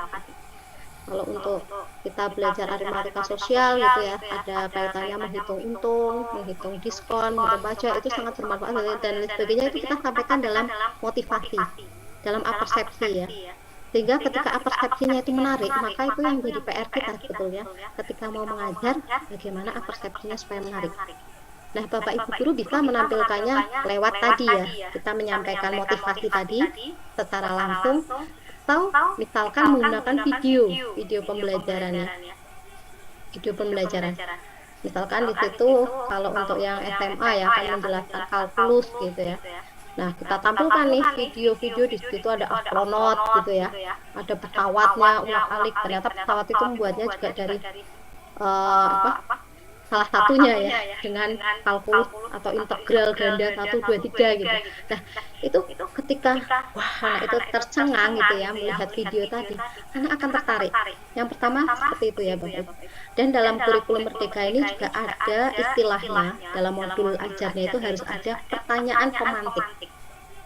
kalau untuk kita belajar aritmatika sosial gitu ya, ada kaitannya menghitung untung, menghitung diskon, menghitung pajak, itu sangat bermanfaat dan lain sebagainya. Itu kita sampaikan dalam motivasi, dalam apersepsi ya. Sehingga ketika apersepsinya itu menarik, maka itu yang jadi PR kita sebetulnya. Ketika mau mengajar, bagaimana apersepsinya supaya menarik. Nah, Bapak Ibu guru bisa menampilkannya lewat tadi ya, kita menyampaikan motivasi tadi secara langsung, atau misalkan menggunakan video pembelajarannya, video pembelajaran. Misalkan di situ kalau untuk yang SMA ya akan menjelaskan kalkulus gitu ya. Nah, kita tampilkan nih video-video, di situ ada astronot gitu ya, ada pesawatnya ulang-alik. Ternyata pesawat itu membuatnya juga dari salah satunya ya, dengan kalkulus atau integral ganda 1, 2, 3 gitu. Nah, itu ketika wah anak itu tercengang gitu ya melihat video tadi, anak akan tertarik. Yang pertama seperti itu ya Bapak. Dan dalam kurikulum merdeka ini juga ada istilahnya, dalam modul ajarnya itu harus ada pertanyaan pemantik.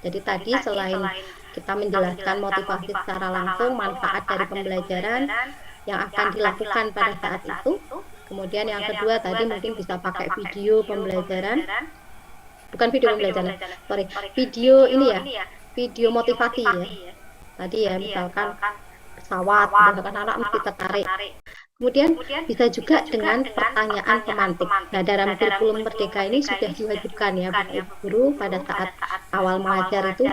Jadi tadi selain kita menjelaskan motivasi secara langsung, manfaat dari pembelajaran yang akan dilakukan pada saat itu, kemudian yang kedua tadi mungkin bisa pakai video pembelajaran, bukan video pembelajaran, video ini ya, video motivasi ya. Tadi ya misalkan pesawat, misalkan anak mesti tertarik. Kemudian bisa juga dengan pertanyaan pemantik. Nah, dalam kurikulum merdeka ini sudah diwajibkan ya Bapak Ibu guru pada saat awal mengajar itu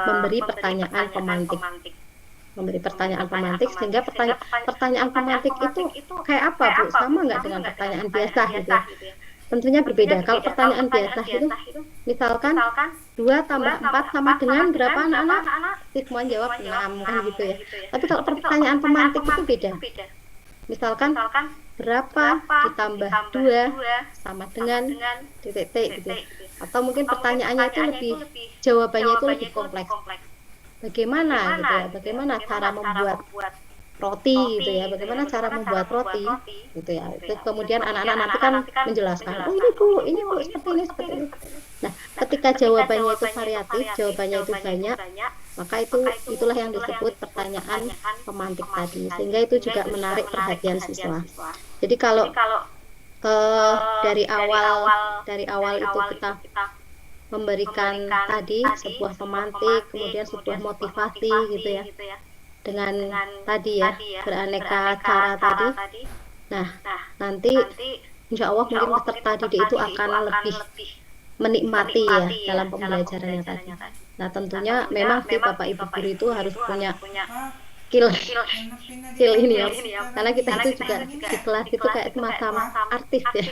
memberi pertanyaan pemantik. Memberi pertanyaan pemantik, sehingga pertanyaan pemantik itu kayak apa Bu? Sama nggak dengan pertanyaan biasa gitu ya? Tentunya berbeda. Kalau pertanyaan biasa itu misalkan 2 tambah 4 sama dengan berapa anak-anak? Siswaan jawab 6 kan gitu ya. Tapi kalau pertanyaan pemantik itu beda. Misalkan berapa ditambah 2 sama dengan titik-titik gitu. Atau mungkin pertanyaannya itu lebih, jawabannya itu lebih kompleks. Bagaimana gitu ya, bagaimana cara membuat roti gitu ya, bagaimana cara membuat roti gitu ya. Itu kemudian anak-anak nanti kan menjelaskan, oh ini bu seperti ini seperti ini. Nah, ketika jawabannya itu variatif, jawabannya itu banyak, maka itulah yang disebut pertanyaan pemantik tadi, sehingga itu juga menarik perhatian siswa. Jadi kalau dari awal itu kita memberikan tadi sebuah pemantik, kemudian sebuah motivasi gitu ya, dengan tadi ya beraneka cara tadi. Nah, nanti insya Allah mungkin peserta didik itu akan lebih menikmati ya dalam pembelajarannya tadi. Nah, tentunya memang sih Bapak Ibu guru itu harus punya skill ini ya, karena kita itu juga di kelas itu kayak semacam artis ya,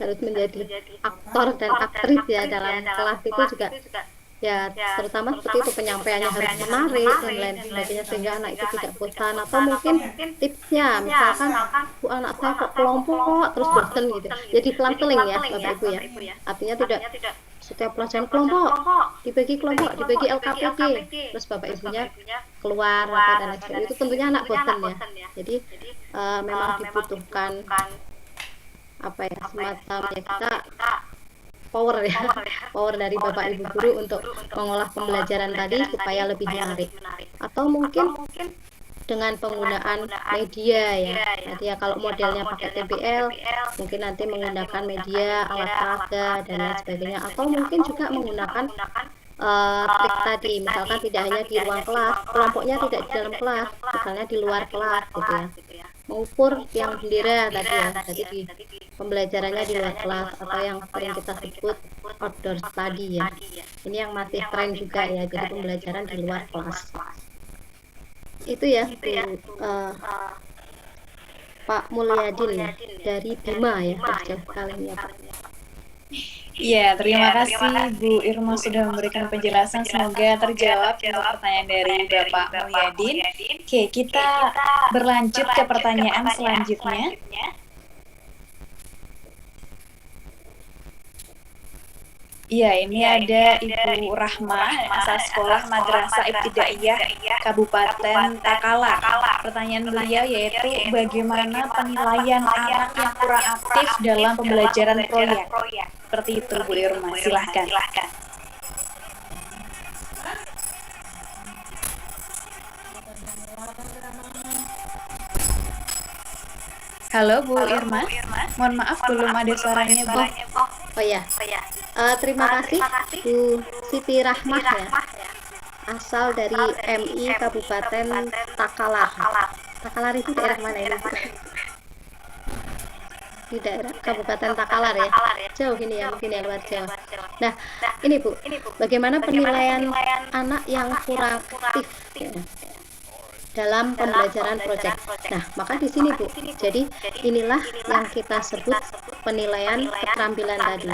harus menjadi aktor dan aktris ya dalam kelas itu juga ya, terutama seperti itu penyampaiannya harus menarik dan lain sebagainya, sehingga anak itu tidak bosan. Atau mungkin tipsnya misalkan bu anak saya kok kelompok terus bosan gitu, jadi selang-seling ya Bapak Ibu ya, artinya tidak setiap pelajaran kelompok, dibagi LKPD, terus Bapak Ibunya keluar atau dan lain sebagainya, itu tentunya anak bosan ya. Jadi memang dibutuhkan apa ya, semacam ya kita power dari Bapak Ibu guru untuk mengolah pembelajaran tadi supaya lebih menarik. Atau mungkin dengan penggunaan media ya. Nanti ya kalau modelnya pakai TBL, mungkin nanti menggunakan media, alat peraga dan lain sebagainya. Atau mungkin juga menggunakan trik tadi, misalkan tidak hanya di ruang kelas, kelompoknya tidak di dalam kelas, misalnya di luar kelas gitu ya. Mengukur yang bendera tadi ya, jadi di pembelajarannya di luar kelas, atau yang sering kita sebut outdoor study ya. Ini yang masih tren juga ya, jadi pembelajaran di luar kelas. Itu ya, Pak Mulyadin ya, dari Bima ya, jauh sekali ya Pak. Iya, terima kasih Bu Irma sudah memberikan penjelasan. Semoga terjawab untuk pertanyaan dari Bapak Mulyadin. Oke, kita berlanjut ke pertanyaan selanjutnya. Iya, ini ada Ibu Rahma, masa sekolah Madrasah Ibtidaiyah Kabupaten Takalar. Pertanyaan beliau yaitu bagaimana penilaian anak yang kurang aktif dalam pembelajaran proyek. Seperti itu Bu Irma, silahkan. Halo Bu Irma, mohon maaf belum ada suaranya Bu. Oh ya, terima kasih Bu Siti Rahmah ya, asal dari MI Kabupaten Takalar. Takalar itu daerah mana ini Bu? Di daerah Kabupaten Takalar ya, jauh ini ya, mungkin ya, luar Jawa. Nah, ini Bu, bagaimana penilaian anak yang kurang aktif ya, dalam pembelajaran proyek. Nah, maka di sini Bu, jadi inilah yang kita sebut penilaian keterampilan tadi,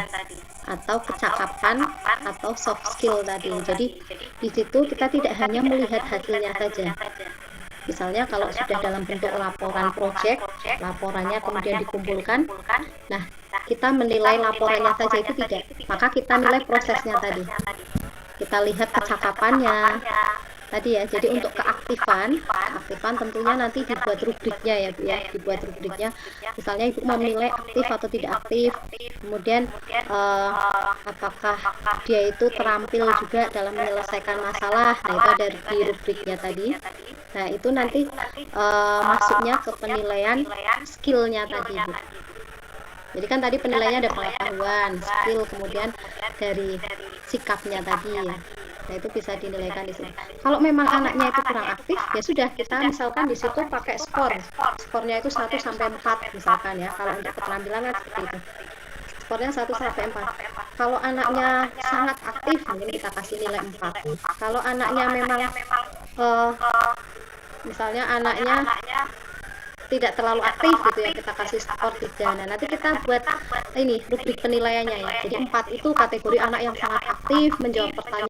atau kecakapan, atau soft skill tadi. Jadi di situ kita tidak hanya melihat hasilnya saja. Misalnya kalau sudah dalam bentuk laporan proyek, laporannya kemudian dikumpulkan, nah kita menilai laporannya saja itu tidak, maka kita nilai prosesnya tadi. Kita lihat kecakapannya tadi ya. Jadi untuk keaktifan tentunya nanti dibuat rubriknya ya Bu ya, dibuat rubriknya. Misalnya Ibu menilai aktif atau tidak aktif, kemudian apakah dia itu terampil juga dalam menyelesaikan masalah. Nah, itu ada di rubriknya tadi. Nah, itu nanti masuknya ke penilaian skillnya tadi Bu. Jadi kan tadi penilaiannya ada pengetahuan, skill, kemudian dari sikapnya tadi ya. Nah, itu bisa dinilaikan di sini. Kalau memang anaknya itu kurang aktif, ya sudah, kita misalkan di situ pakai skor. Skornya itu 1 sampai 4 misalkan ya. Kalau untuk keterampilan kan seperti itu. Skornya 1 sampai 4. Kalau anaknya sangat aktif, mungkin kita kasih nilai 4. Kalau anaknya memang misalnya anaknya tidak terlalu aktif gitu ya, kita kasih skor 3. Nah, nanti kita buat ini rubrik penilaiannya ya. Jadi 4 itu kategori anak yang sangat aktif, menjawab pertanyaan